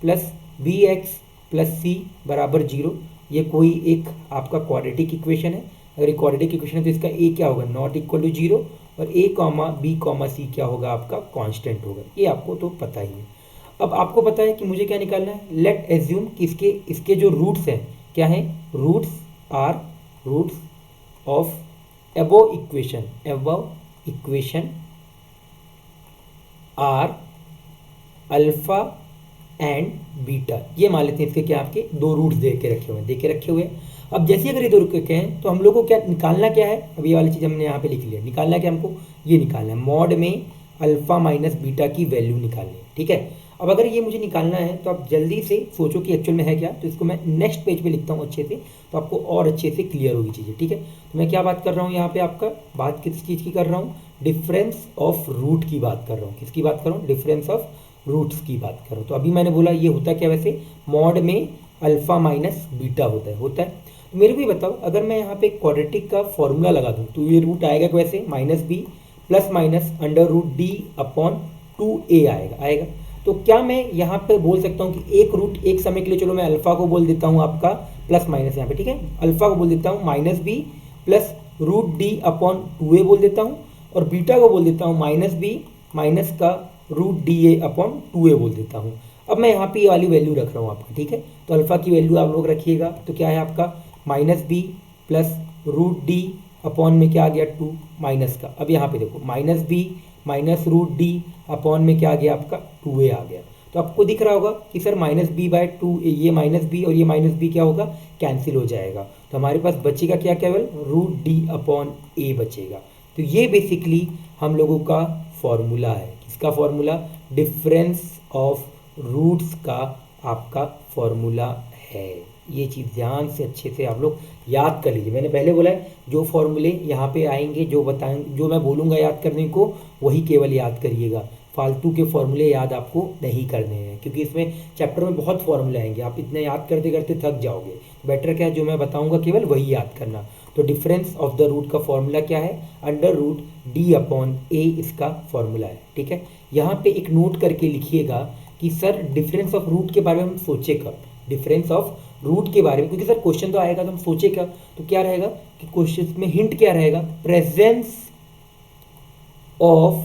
plus b x plus c बराबर 0, ये कोई एक आपका क्वाड्रेटिक इक्वेशन है। अगर एक क्वाड्रेटिक इक्वेशन है तो इसका a क्या होगा, नॉट इक्वल टू 0, और a कॉमा बी कॉमा सी क्या होगा आपका, कांस्टेंट होगा। ये आपको तो पता ही है। अब आपको पता है कि मुझे क्या निकालना है, लेट एज्यूम कि इसके जो रूट्स हैं क्या हैं, roots are roots of above equation are alpha and beta. ये मान लेते हैं इसके क्या, आपके दो रूट्स दे के रखे हुए हैं। अब जैसे अगर ये दो रूट हैं तो हम लोग को क्या निकालना क्या है, अब ये वाली चीज़ हमने यहाँ पे लिख लिया, निकालना क्या हमको, ये निकालना है मॉड में अल्फा माइनस बीटा की वैल्यू निकालनी है। ठीक है, अब अगर ये मुझे निकालना है तो आप जल्दी से सोचो कि एक्चुअल में है क्या, तो इसको मैं नेक्स्ट पेज पे लिखता हूँ अच्छे से, तो आपको और अच्छे से क्लियर होगी चीज़ें। ठीक है, तो मैं क्या बात कर रहा हूँ यहाँ पे, आपका बात किस चीज़ की कर रहा हूँ, डिफरेंस ऑफ रूट की बात कर रहा हूँ। किसकी बात कर रहा हूँ, डिफरेंस ऑफ रूट्स की बात कर रहा हूँ। तो अभी मैंने बोला ये होता क्या, वैसे मॉड में अल्फा माइनस बीटा होता है। तो मेरे को भी बताओ, अगर मैं यहाँ पे क्वाड्रेटिक का फॉर्मूला लगा दूँ तो ये रूट आएगा वैसे minus b plus minus under root d upon 2a आएगा। तो क्या मैं यहाँ पे बोल सकता हूँ कि एक रूट एक समय के लिए, चलो मैं अल्फा को बोल देता हूँ आपका प्लस माइनस यहाँ पे, ठीक है, अल्फा को बोल देता हूँ minus b plus root d upon 2a बोल देता हूँ, और बीटा को बोल देता हूँ माइनस बी माइनस का root d a upon 2a बोल देता हूँ। अब मैं यहाँ पे ये वाली वैल्यू रख रहा हूँ आपका। ठीक है, तो अल्फा की वैल्यू आप लोग रखिएगा, तो क्या है आपका minus b plus root d upon में क्या आ गया 2 माइनस का। अब यहाँ पे देखो minus b minus root d upon में क्या आ गया आपका 2a आ गया। तो आपको दिख रहा होगा कि सर माइनस बी बाय 2, ये माइनस बी और ये माइनस बी क्या होगा, कैंसिल हो जाएगा। तो हमारे पास बचेगा क्या, केवल रूट डी अपॉन ए बचेगा। तो ये बेसिकली हम लोगों का फॉर्मूला है, किसका फॉर्मूला, डिफरेंस ऑफ रूट्स का आपका फॉर्मूला है। ये चीज़ ध्यान से अच्छे से आप लोग याद कर लीजिए। मैंने पहले बोला है जो फॉर्मूले यहाँ पे आएंगे, जो बताएंगे, जो मैं बोलूँगा याद करने को, वही केवल याद करिएगा। फालतू के फॉर्मूले याद आपको नहीं करने हैं, क्योंकि इसमें चैप्टर में बहुत फॉर्मूले आएंगे, आप इतने याद करते करते थक जाओगे। बेटर क्या है, जो मैं बताऊँगा केवल वही याद करना। तो डिफरेंस ऑफ द रूट का फॉर्मूला क्या है, अंडर रूट डी अपॉन ए इसका फॉर्मूला है। ठीक है, यहाँ पे एक नोट करके लिखिएगा कि सर डिफरेंस ऑफ रूट के बारे में हम सोचे कब, डिफरेंस ऑफ रूट के बारे में, क्योंकि सर क्वेश्चन तो आएगा तो हम सोचे क्या, तो क्या रहेगा कि क्वेश्चन में हिंट क्या रहेगा, presence of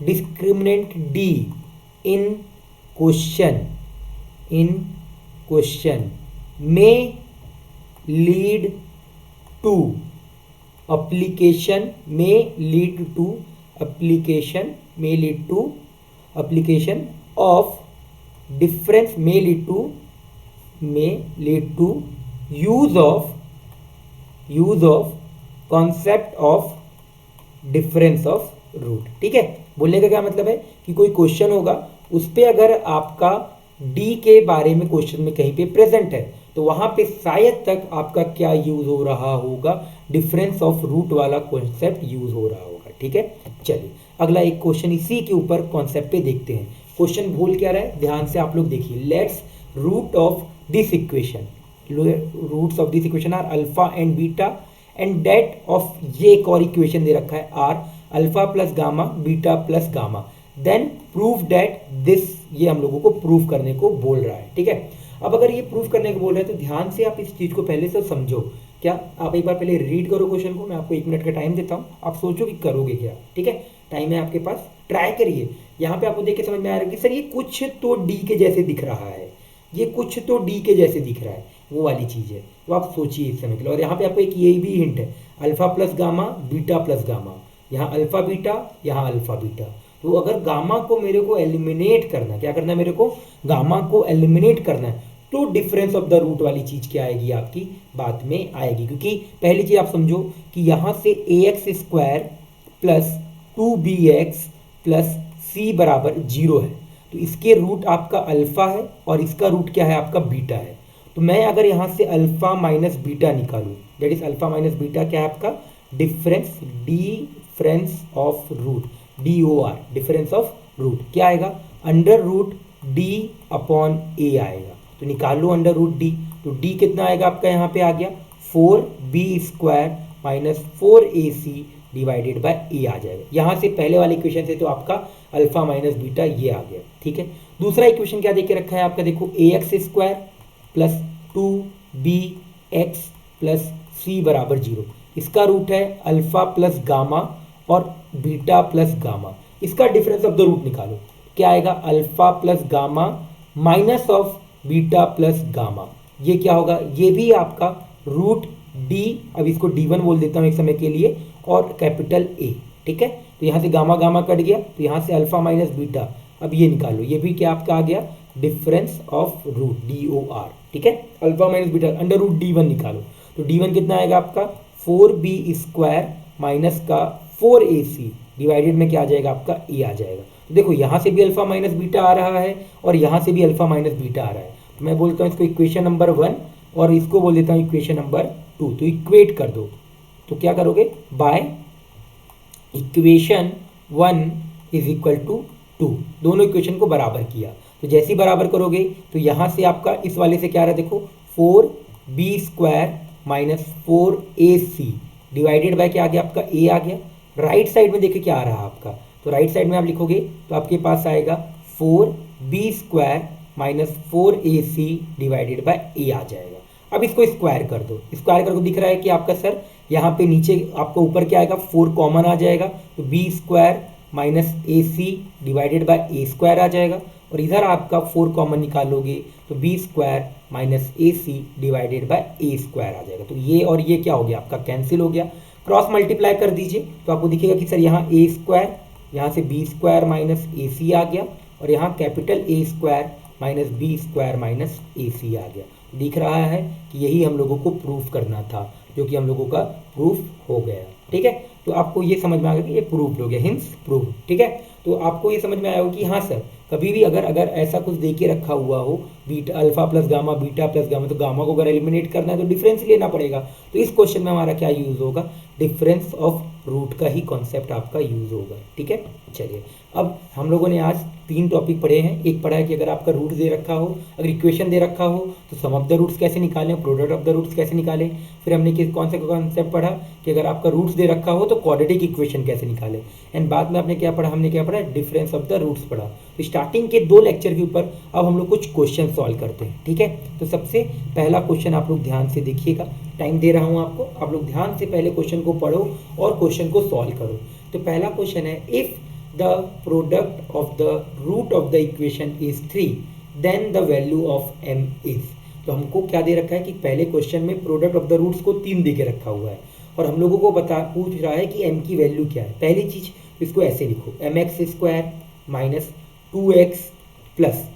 discriminant d in question में lead to application may lead to application of difference may lead to use of concept of difference of root। ठीक है, बोलने का क्या मतलब है कि कोई क्वेश्चन होगा, उस पे अगर आपका डी के बारे में क्वेश्चन में कहीं पे प्रेजेंट है, तो वहां पे शायद तक आपका क्या यूज हो रहा होगा, डिफरेंस ऑफ रूट वाला कॉन्सेप्ट यूज हो रहा होगा। ठीक है, चलिए अगला एक क्वेश्चन इसी के ऊपर कॉन्सेप्ट पे देखते हैं। क्वेश्चन बोल क्या रहा है, ध्यान से आप लोग देखिए। Let's root of this equation, roots of this equation are alpha and beta and that of, ये एक और इक्वेशन दे रखा है are alpha plus gamma beta plus gamma, then prove that this, ये हम लोगों को प्रूव करने को बोल रहा है। ठीक है, अब अगर ये प्रूव करने को बोल रहा है तो ध्यान से आप इस चीज को पहले से समझो। क्या आप एक बार पहले रीड करो क्वेश्चन को, मैं आपको 1 मिनट का टाइम देता हूँ, आप सोचो कि करोगे क्या। ठीक है, टाइम है आपके पास, ट्राई करिए। यहाँ पे आपको देख के समझ में आ रहा है कि सर ये कुछ तो डी के जैसे दिख रहा है, ये कुछ तो डी के जैसे दिख रहा है, वो वाली चीज है। तो आप सोचिए इस समय के लिए। और यहाँ पे आपको एक ये भी हिंट है, alpha plus gamma beta plus gamma, यहाँ अल्फा बीटा यहाँ अल्फा बीटा। तो अगर गामा को मेरे को एलिमिनेट करना है, क्या करना है मेरे को, गामा को एलिमिनेट करना है, तो डिफरेंस ऑफ द रूट वाली चीज क्या आएगी, आपकी बात में आएगी। क्योंकि पहली चीज आप समझो कि यहां से ax square plus 2bx plus c बराबर 0 है, तो इसके रूट आपका अल्फा है और इसका रूट क्या है, आपका बीटा है। तो मैं अगर यहां से अल्फा माइनस बीटा निकालूं, that is alpha minus beta क्या है आपका, difference of root, DOR, difference of root क्या आएगा, under root d upon a आएगा। तो निकाल लो अंडर रूट डी, तो डी कितना आएगा आपका, यहाँ पे आ गया 4b square minus 4ac divided by a आ जाएगा। यहाँ से पहले वाले इक्वेशन से तो आपका अल्फा माइनस बीटा ये आ गया। ठीक है, दूसरा इक्वेशन क्या देके रखा है आपका, देखो ax square plus 2bx plus c बराबर 0, इसका रूट है अल्फा प्लस गामा और बीटा प्लस गामा, इसका डिफरेंस ऑफ द रूट निकालो, क्या आएगा, alpha plus gamma minus of beta plus gamma, ये क्या होगा, ये भी आपका रूट डी, अब इसको d1 बोल देता हूँ एक समय के लिए, और कैपिटल A। ठीक है, तो यहाँ से गामा गामा कट गया, तो यहाँ से अल्फा माइनस बीटा, अब ये निकालो, ये भी क्या आपका आ गया, डिफरेंस ऑफ रूट DOR। ठीक है, alpha minus beta under root d1 निकालो, तो d1 कितना आएगा आपका 4b स्क्वायर माइनस का 4ac डिवाइडेड में क्या आ जाएगा आपका a आ जाएगा। तो देखो यहाँ से भी अल्फा माइनस बीटा आ रहा है और यहाँ से भी अल्फा माइनस बीटा आ रहा है, तो मैं बोलता हूँ इसको इक्वेशन नंबर 1 और इसको बोल देता हूँ इक्वेशन नंबर 2। तो इक्वेट कर दो, तो क्या करोगे, by equation 1 is equal to 2, दोनों इक्वेशन को बराबर किया। तो जैसे ही बराबर करोगे तो यहाँ से आपका इस वाले से क्या आ रहा है, देखो 4b square minus 4ac divided bye क्या आ गया आपका a आ गया। राइट साइड में देखिए क्या आ रहा है आपका, तो राइट साइड में आप लिखोगे तो आपके पास आएगा 4b square minus 4ac divided by a आ जाएगा। अब इसको स्क्वायर कर दो, स्क्वायर करके दिख रहा है कि आपका सर यहाँ पे नीचे आपको ऊपर क्या आएगा 4 कॉमन आ जाएगा, तो b square minus ac divided by a square आ जाएगा, और इधर आपका 4 कॉमन निकालोगे तो b square minus ac divided by a square आ जाएगा। तो ये और ये क्या हो गया आपका, कैंसिल हो गया। क्रॉस मल्टीप्लाई कर दीजिए तो आपको दिखेगा कि सर यहाँ a स्क्वायर, यहाँ से b स्क्वायर माइनस ac आ गया, और यहाँ capital A square minus b square minus ac आ गया। दिख रहा है कि यही हम लोगों को प्रूफ करना था, जो कि हम लोगों का प्रूफ हो गया। ठीक है, तो आपको ये समझ में आ गया कि ये प्रूफ हो गया, हिंस प्रूफ। ठीक है, तो आपको ये समझ में आया होगा कि हाँ सर, कभी भी अगर ऐसा कुछ दे के रखा हुआ हो beta alpha plus gamma beta plus gamma, तो गामा को अगर एलिमिनेट करना है तो डिफरेंस लेना पड़ेगा। तो इस क्वेश्चन में हमारा क्या यूज होगा, डिफरेंस ऑफ रूट का ही कॉन्सेप्ट आपका यूज होगा। ठीक है, चलिए अब हम लोगों ने आज 3 टॉपिक पढ़े हैं। एक पढ़ा है कि अगर आपका रूट दे रखा हो, अगर इक्वेशन दे रखा हो तो सम ऑफ द रूट्स कैसे निकालें, प्रोडक्ट ऑफ द रूट्स कैसे निकालें। फिर हमने कौन सा कॉन्सेप्ट पढ़ा कि अगर आपका रूट्स दे रखा हो तो क्वाड्रेटिक इक्वेशन कैसे निकालें, एंड बाद में आपने क्या पढ़ा, हमने क्या पढ़ा, डिफरेंस ऑफ द रूट्स पढ़ा। तो स्टार्टिंग के 2 लेक्चर के ऊपर अब हम लोग कुछ क्वेश्चन सॉल्व करते हैं। ठीक है, तो सबसे पहला क्वेश्चन आप लोग ध्यान से देखिएगा, टाइम दे रहा हूँ आपको, आप लोग ध्यान से पहले क्वेश्चन को पढ़ो और क्वेश्चन को सॉल्व करो। तो पहला क्वेश्चन है, if the product of the root of the equation is 3 then the value of m is। तो हमको क्या दे रखा है कि पहले क्वेश्चन में प्रोडक्ट ऑफ द रूट्स को 3 दे के रखा हुआ है और हम लोगों को पूछ रहा है कि m की वैल्यू क्या है। पहली चीज इसको ऐसे लिखो, mx square minus 2x plus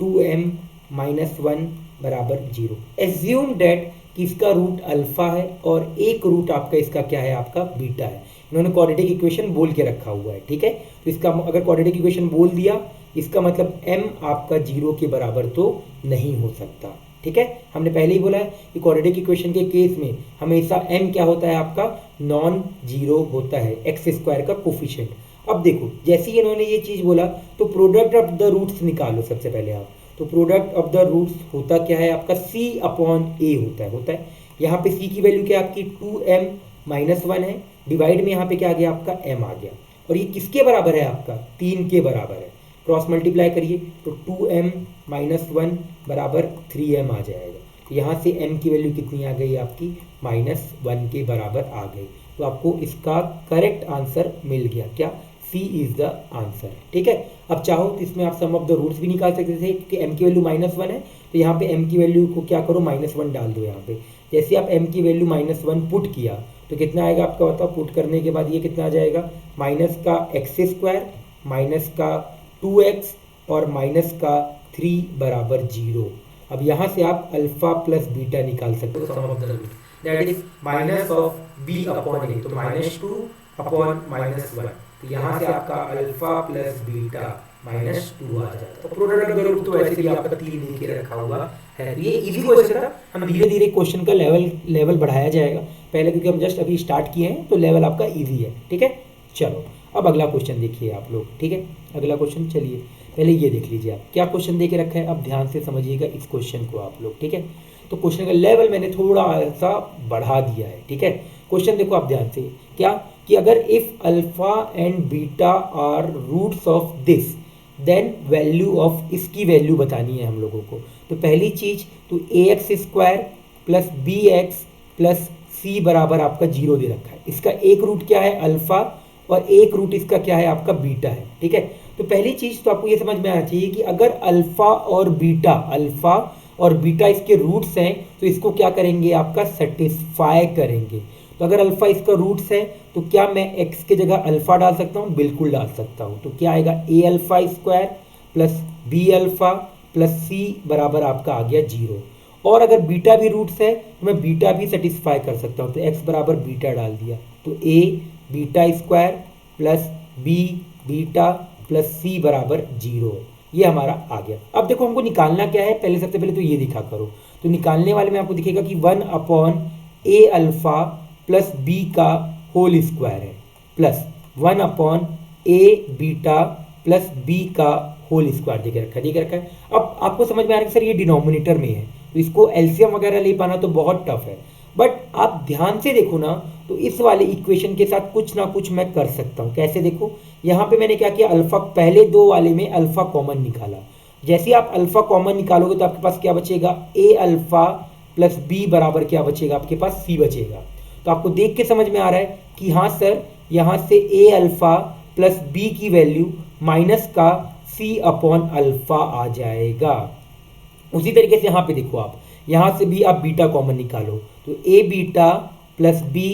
2m minus 1 बराबर 0। एज्यूम डेट कि इसका रूट अल्फा है और एक रूट आपका इसका क्या है, आपका बीटा है। इन्होंने क्वाड्रेटिक इक्वेशन बोल के रखा हुआ है। ठीक है, तो इसका अगर क्वाड्रेटिक इक्वेशन बोल दिया, इसका मतलब m आपका 0 के बराबर तो नहीं हो सकता। ठीक है, हमने पहले ही बोला है कि क्वाड्रेटिक इक्वेशन के केस में हमेशा m क्या होता है, आपका नॉन जीरो होता है, एक्स स्क्वायर का कोफिशिएंट। अब देखो जैसे ही इन्होंने ये चीज़ बोला तो प्रोडक्ट ऑफ द रूट्स निकालो सबसे पहले आप। तो प्रोडक्ट ऑफ द रूट्स होता क्या है आपका, c अपॉन ए होता है। यहाँ पे c की वैल्यू क्या आपकी 2m-1 है, डिवाइड में यहाँ पे क्या आ गया आपका m आ गया, और ये किसके बराबर है आपका 3 के बराबर है। क्रॉस मल्टीप्लाई करिए तो 2m-1 बराबर 3m आ जाएगा। यहाँ से m की वैल्यू कितनी आ गई आपकी -1 के बराबर आ गई। तो आपको इसका करेक्ट आंसर मिल गया, क्या, सी इज द आंसर। ठीक है, अब चाहो तो इसमें आप सम ऑफ द रूट्स भी निकाल सकते थे कि m की वैल्यू -1 है तो यहाँ पे m की वैल्यू को क्या करो -1 डाल दो यहाँ पे। जैसे आप m की वैल्यू -1 पुट किया तो कितना आएगा आपका बताओ, पुट करने के बाद ये कितना आ जाएगा, माइनस का x² माइनस का 2x और माइनस का 3 बराबर 0। अब यहाँ से आप अल्फा प्लस बीटा निकाल सकते हो, sum of the root that is minus of b upon a, तो -2 अपॉन -1। तो यहाँ से आपका अल्फा प्लस बीटा -2 आ जाता है। तो प्रोडक्ट ऑफ द रूट तो वैसे भी आपका 3 लेके रखा हुआ है। तो ये इजी क्वेश्चन था, हम धीरे धीरे क्वेश्चन का लेवल बढ़ाया जाएगा, पहले क्योंकि हम जस्ट अभी स्टार्ट किए हैं तो लेवल आपका इजी है। ठीक है, चलो अब अगला क्वेश्चन देखिए आप लोग। ठीक है, अगला क्वेश्चन, चलिए पहले ये देख लीजिए आप क्या क्वेश्चन दे के रखा है, अब ध्यान से समझिएगा इस क्वेश्चन को आप लोग। ठीक है, तो क्वेश्चन का लेवल मैंने थोड़ा सा बढ़ा दिया है। ठीक है, क्वेश्चन देखो आप ध्यान से, क्या कि अगर if alpha and beta are roots of this then value of, इसकी वैल्यू बतानी है हम लोगों को। तो पहली चीज तो ax² plus bx plus c बराबर आपका 0 दे रखा है। इसका एक रूट क्या है अल्फा और एक रूट इसका क्या है आपका बीटा है। ठीक है, तो पहली चीज तो आपको ये समझ में आना चाहिए कि अगर अल्फा और बीटा इसके रूट्स हैं तो इसको क्या करेंगे आपका सेटिस्फाई करेंगे। तो अगर अल्फा इसका रूट्स है तो क्या मैं x के जगह अल्फा डाल सकता हूँ, बिल्कुल डाल सकता हूँ। तो क्या आएगा a² plus b plus c बराबर आपका आ गया 0। और अगर बीटा भी रूट्स है तो मैं बीटा भी सेटिस्फाई कर सकता हूँ, तो x बराबर बीटा डाल दिया, तो a β² plus b beta plus c बराबर 0, ये हमारा आ गया। अब देखो हमको निकालना क्या है, पहले सबसे पहले तो ये दिखा करो। तो निकालने वाले में आपको दिखेगा कि 1 upon a alpha plus b का होल स्क्वायर है plus 1 upon a beta plus b का होल स्क्वायर देके रखा है। अब आपको समझ में आ रहा है कि सर ये डिनोमिनेटर में है तो इसको एलसीएम वगैरह ले पाना तो बहुत टफ है, बट आप ध्यान से देखो ना तो इस वाले इक्वेशन के साथ कुछ ना कुछ मैं कर सकता हूँ। कैसे देखो, यहाँ पे मैंने क्या किया, अल्फा पहले दो वाले में अल्फा कॉमन निकाला। जैसे आप अल्फा कॉमन निकालोगे तो आपके पास क्या बचेगा, a अल्फा प्लस b बराबर क्या बचेगा आपके पास c बचेगा। तो आपको देख के समझ में आ रहा है कि हाँ सर यहाँ से a अल्फा प्लस b की वैल्यू माइनस का c अपॉन अल्फा आ जाएगा। उसी तरीके से यहाँ पे देखो आप, यहाँ से भी आप बीटा कॉमन निकालो तो a beta plus b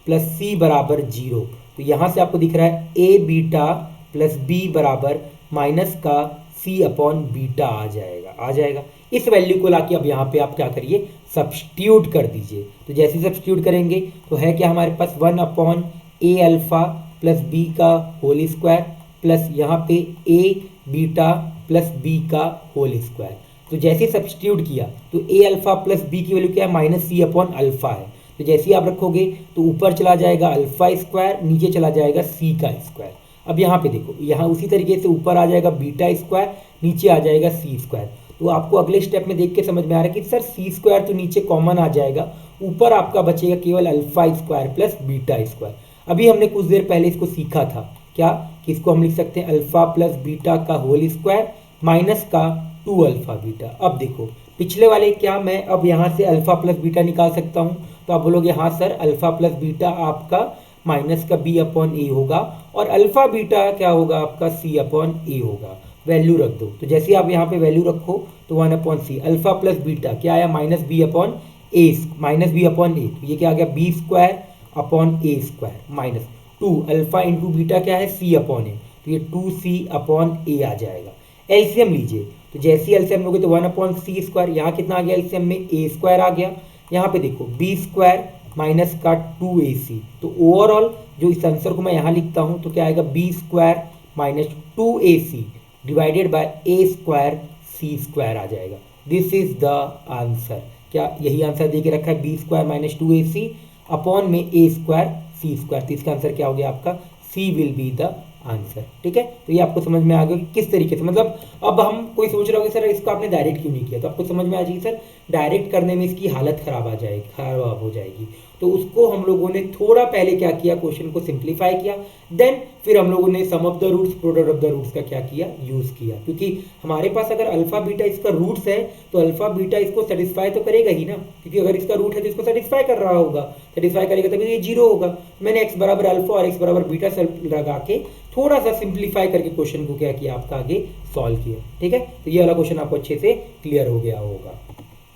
plus c बराबर 0। तो यहाँ से आपको दिख रहा है a बीटा प्लस b बराबर माइनस का c अपॉन बीटा आ जाएगा। इस वैल्यू को लाके अब यहाँ पे आप क्या करिए, सब्स्टिट्यूट कर दीजिए। तो जैसे सब्स्टिट्यूट करेंगे तो है क्या हमारे पास 1 upon a alpha plus b का होल स्क्वायर प्लस यहाँ पे a बीटा प्लस b का होल स्क्वायर। तो जैसे सब्स्टिट्यूट किया तो a अल्फा प्लस b की वैल्यू क्या है, माइनस c अपॉन अल्फा है। तो जैसे ही आप रखोगे तो ऊपर चला जाएगा अल्फा स्क्वायर, नीचे चला जाएगा c का स्क्वायर। अब यहाँ पे देखो, यहाँ उसी तरीके से ऊपर आ जाएगा बीटा स्क्वायर, नीचे आ जाएगा c स्क्वायर। तो आपको अगले स्टेप में देख के समझ में आ रहा है कि सर c स्क्वायर तो नीचे कॉमन आ जाएगा, ऊपर आपका बचेगा केवल alpha square plus beta square. अभी हमने कुछ देर पहले इसको सीखा था क्या, कि इसको हम लिख सकते हैं अल्फा प्लस बीटा का होल स्क्वायर माइनस का 2 अल्फा बीटा। अब देखो पिछले वाले क्या मैं अब यहाँ से अल्फा प्लस बीटा निकाल सकता हूँ, तो आप बोलोगे हाँ सर अल्फा प्लस बीटा आपका माइनस का b अपॉन ए होगा और अल्फा बीटा क्या होगा आपका c अपॉन ए होगा। वैल्यू रख दो, तो जैसे आप यहाँ पे वैल्यू रखो तो 1 अपॉन सी, अल्फा प्लस बीटा क्या आया माइनस b अपॉन ए, तो ये क्या आ गया b square upon a square minus 2 alpha into beta क्या है c अपॉन ए, तो ये 2c अपॉन ए आ जाएगा। एलसीएम लीजिए, तो जैसे एलसीएम लोगे तो 1 अपॉन सी स्क्वायर, यहाँ कितना आ गया एलसीएम में ए स्क्वायर आ गया। यहाँ पे देखो बी स्क्वायर माइनस का 2ac, तो ओवरऑल जो इस आंसर को मैं यहाँ लिखता हूँ तो क्या आएगा b square minus 2ac divided by a square c square आ जाएगा। This is the answer. क्या यही आंसर दे के रखा है, B square minus 2ac upon में ए स्क्वायर सी स्क्वायर। तो इसका आंसर क्या हो गया आपका, सी विल बी द आंसर। ठीक है, तो ये आपको समझ में आ गया कि किस तरीके से, मतलब अब हम कोई सोच रहा होगा सर इसको आपने डायरेक्ट क्यों नहीं किया, तो आपको समझ में आ जाएगी सर डायरेक्ट करने में इसकी हालत खराब आ जाएगी, खराब हो जाएगी। तो उसको हम लोगों ने थोड़ा पहले क्या किया, क्वेश्चन को सिंप्लीफाई किया, देन फिर हम लोगों ने sum of the roots, product of the roots का क्या किया, यूज किया। क्योंकि हमारे पास अगर अल्फा बीटा इसका रूट्स है तो अल्फा बीटा इसको सेटिस्फाई तो करेगा ही ना, क्योंकि अगर इसका रूट है तो इसको सेटिस्फाई कर रहा होगा, सेटिस्फाई करेगा तभी ये जीरो होगा। मैंने x बराबर अल्फा और x बराबर बीटा लगा के थोड़ा सा सिंप्लीफाई करके क्वेश्चन को क्या किया, आपका आगे सॉल्व किया। ठीक है, तो ये वाला क्वेश्चन आपको अच्छे से क्लियर हो गया होगा।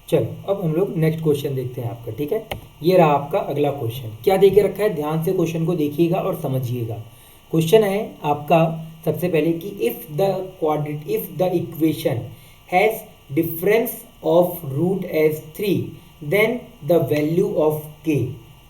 चलो अब हम लोग नेक्स्ट क्वेश्चन देखते हैं आपका। ठीक है, ये रहा आपका अगला क्वेश्चन। क्या देके रखा है, ध्यान से क्वेश्चन को देखिएगा और समझिएगा। क्वेश्चन है आपका सबसे पहले कि if the equation has difference of root as 3 then the value of k.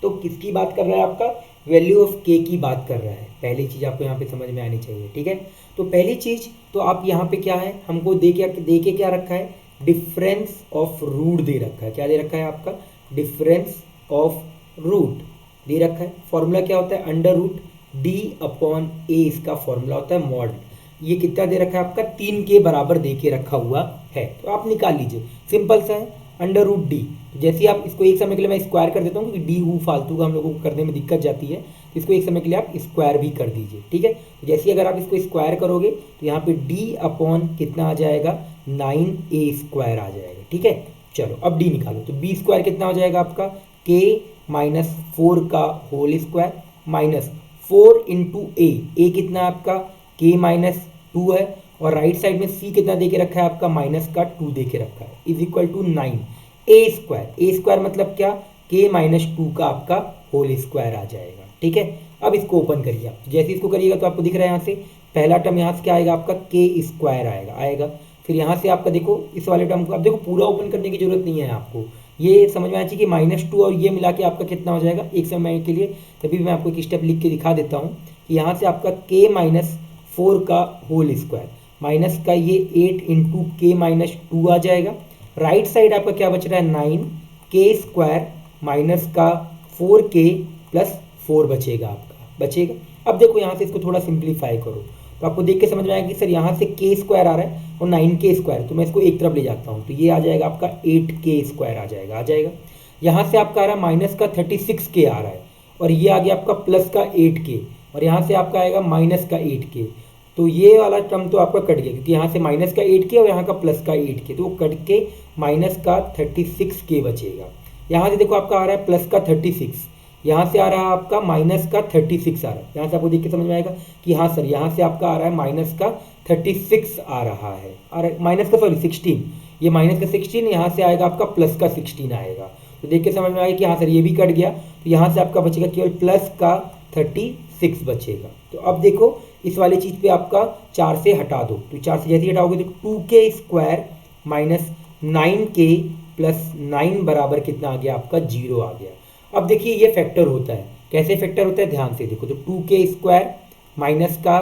तो किसकी बात कर रहा है, आपका वैल्यू ऑफ के की बात कर रहा है। पहली चीज आपको यहाँ पे समझ में आनी चाहिए। ठीक है, तो पहली चीज तो आप यहाँ पे क्या है, हमको दे के क्या रखा है, डिफरेंस ऑफ रूट दे रखा है। क्या दे रखा है, आपका डिफरेंस ऑफ रूट दे रखा है। फॉर्मूला क्या होता है, अंडर रूट डी अपॉन ए, इसका फॉर्मूला होता है मॉड। ये कितना दे रखा है, आपका 3 के बराबर दे के रखा हुआ है, तो आप निकाल लीजिए, सिंपल सा है, अंडर रूट डी। जैसे आप इसको एक समय के लिए मैं स्क्वायर कर देता हूँ, क्योंकि डी वो फालतू का हम लोगों को करने में दिक्कत जाती है, तो इसको एक समय के लिए आप स्क्वायर भी कर दीजिए। ठीक है, तो जैसे अगर आप इसको स्क्वायर करोगे तो यहाँ पे डी अपॉन कितना आ जाएगा, 9a स्क्वायर आ जाएगा। ठीक है, चलो अब डी निकालो, तो बी स्क्वायर कितना हो जाएगा आपका, k माइनस 4 का होल स्क्वायर माइनस 4 इंटू ए कितना है आपका, k माइनस 2 है, और राइट साइड में c कितना दे के रखा है आपका, माइनस का 2 दे के रखा है, is equal to 9 a square मतलब क्या, k माइनस 2 का आपका होल स्क्वायर आ जाएगा। ठीक है, अब इसको ओपन करिए आप, जैसे इसको करिएगा तो आपको दिख रहा है यहाँ से पहला टर्म यहाँ से क्या आएगा आपका, k स्क्वायर आएगा। फिर यहाँ से आपका देखो इस वाले टर्म को, अब देखो पूरा ओपन करने की जरूरत नहीं है आपको, ये समझ में आना चाहिए कि -2 और ये मिला के आपका कितना हो जाएगा एक समय के लिए। तभी मैं आपको एक स्टेप लिख के दिखा देता हूँ कि यहाँ से आपका k माइनस 4 का होल स्क्वायर माइनस का ये 8 इंटू के माइनस 2 आ जाएगा। राइट साइड आपका क्या बच रहा है, 9k स्क्वायर माइनस का 4k प्लस 4 बचेगा आपका, बचेगा। अब देखो यहाँ से इसको थोड़ा सिंप्लीफाई करो तो आपको देख के समझ में आएगा कि सर यहाँ से k स्क्वायर आ रहा है और 9k स्क्वायर, तो मैं इसको एक तरफ ले जाता हूँ, तो ये आ जाएगा आपका 8k स्क्वायर आ जाएगा। यहाँ से आपका आ रहा है माइनस का 36k आ रहा है, और ये आ गया आपका प्लस का 8k, और यहाँ से आपका आएगा माइनस का 8k। तो ये वाला टर्म तो आपका कट गया, क्योंकि यहाँ से माइनस का 8k और यहाँ का प्लस का 8k, तो वो कट के माइनस का 36k बचेगा। यहाँ से देखो आपका आ रहा है प्लस का 36, यहाँ से आ रहा है आपका माइनस का 36 आ रहा है। यहाँ से आपको देख के समझ में आएगा कि हाँ सर यहाँ से आपका आ रहा है माइनस का 36 आ रहा है, माइनस का 16, ये माइनस का 16, यहाँ से आएगा आपका प्लस का 16 आएगा। तो देख के समझ में आएगा कि हाँ सर ये भी कट गया, तो यहाँ से आपका बचेगा केवल प्लस का 36 बचेगा। तो अब देखो इस वाली चीज़ पे आपका 4 से हटा दो, तो 4 से जैसे ही हटाओगे तो 2k square minus 9k plus 9 बराबर कितना आ गया आपका, 0 आ गया। अब देखिए ये फैक्टर होता है, कैसे फैक्टर होता है ध्यान से देखो, तो 2k स्क्वायर माइनस का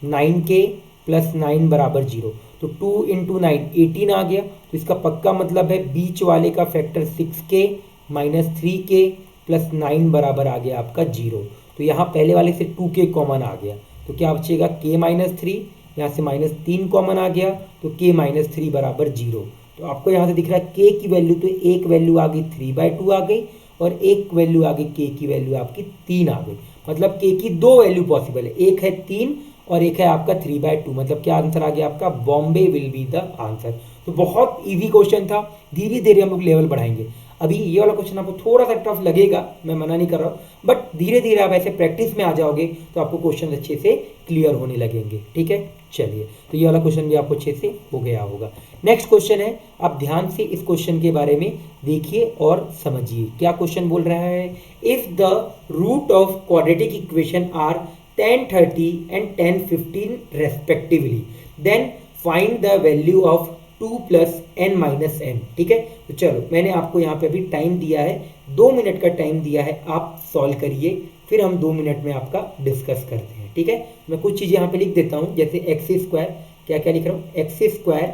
9k प्लस 9 बराबर 0, तो 2 इंटू 9 18 आ गया। तो इसका पक्का मतलब है बीच वाले का factor 6k minus 3k plus 9 बराबर आ गया आपका 0। तो यहाँ पहले वाले से 2k कॉमन आ गया, तो क्या बचेगा k माइनस 3, यहाँ से माइनस 3 कॉमन आ गया, तो k माइनस 3 बराबर 0। तो आपको यहाँ से दिख रहा है k की वैल्यू, तो एक वैल्यू आ गई 3/2 आ गई, और एक वैल्यू आ गई k की वैल्यू आपकी 3 आ गई। मतलब k की 2 वैल्यू पॉसिबल है, एक है 3 और एक है आपका 3/2। मतलब क्या आंसर आ गया आपका, Bombay will be the answer. तो बहुत इजी क्वेश्चन था, धीरे धीरे हम लोग लेवल बढ़ाएंगे। अभी ये वाला क्वेश्चन आपको थोड़ा सा टफ लगेगा, मैं मना नहीं कर रहा हूँ, बट धीरे धीरे आप ऐसे प्रैक्टिस में आ जाओगे तो आपको क्वेश्चन अच्छे से क्लियर होने लगेंगे। ठीक है, चलिए, तो ये वाला क्वेश्चन भी आपको अच्छे से हो गया होगा। नेक्स्ट क्वेश्चन है, आप ध्यान से इस क्वेश्चन के बारे में देखिए और समझिए। क्या क्वेश्चन बोल रहा है, if the root of quadratic equation are 1030 and 1015 respectively, then find the value of 2 plus n minus n। ठीक है, तो चलो मैंने आपको यहाँ पे अभी टाइम दिया है, 2 मिनट का टाइम दिया है, आप सॉल्व करिए, फिर हम 2 मिनट में आपका डिस्कस करते हैं। ठीक है, मैं कुछ चीज़ें यहाँ पे लिख देता हूँ, जैसे एक्स स्क्वायर, क्या क्या लिख रहा हूँ, x square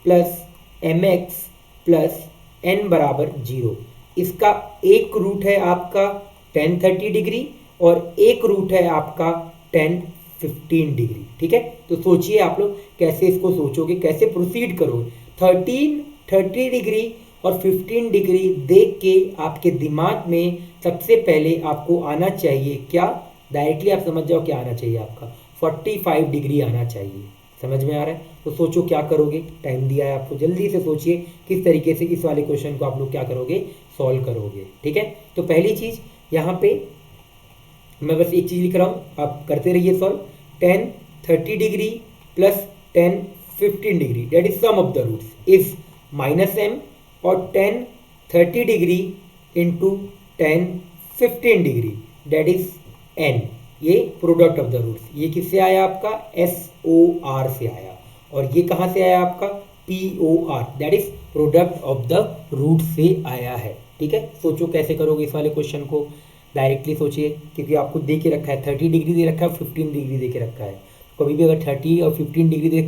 plus mx plus n बराबर 0। इसका एक रूट है आपका 1030 डिग्री और एक रूट है आपका 10 15 डिग्री। ठीक है, तो सोचिए आप लोग कैसे इसको सोचोगे, कैसे प्रोसीड करोगे। 30 डिग्री और 15 डिग्री देख के आपके दिमाग में सबसे पहले आपको आना चाहिए क्या, डायरेक्टली आप समझ जाओ क्या आना चाहिए आपका, 45 डिग्री आना चाहिए। समझ में आ रहा है? तो सोचो क्या करोगे, टाइम दिया है आपको, जल्दी से सोचिए किस तरीके से इस वाले क्वेश्चन को आप लोग क्या करोगे, सॉल्व करोगे। ठीक है, तो पहली चीज यहाँ पे मैं बस एक चीज लिख रहा हूँ, आप करते रहिए solve. 10 30 degree plus 10 15 degree that is sum of the roots is -m, और 10 30 degree into 10 15 degree that is n, ये प्रोडक्ट ऑफ द रूट्स। ये किससे आया आपका, SOR से आया, और ये कहाँ से आया आपका, POR that is product of the root से आया है। ठीक है, सोचो कैसे करोगे इस वाले क्वेश्चन को, डायरेक्टली सोचिए, क्योंकि आपको दे के रखा है 30 डिग्री दे रखा है, 15 डिग्री दे के रखा है। कभी भी अगर 30 और 15 डिग्री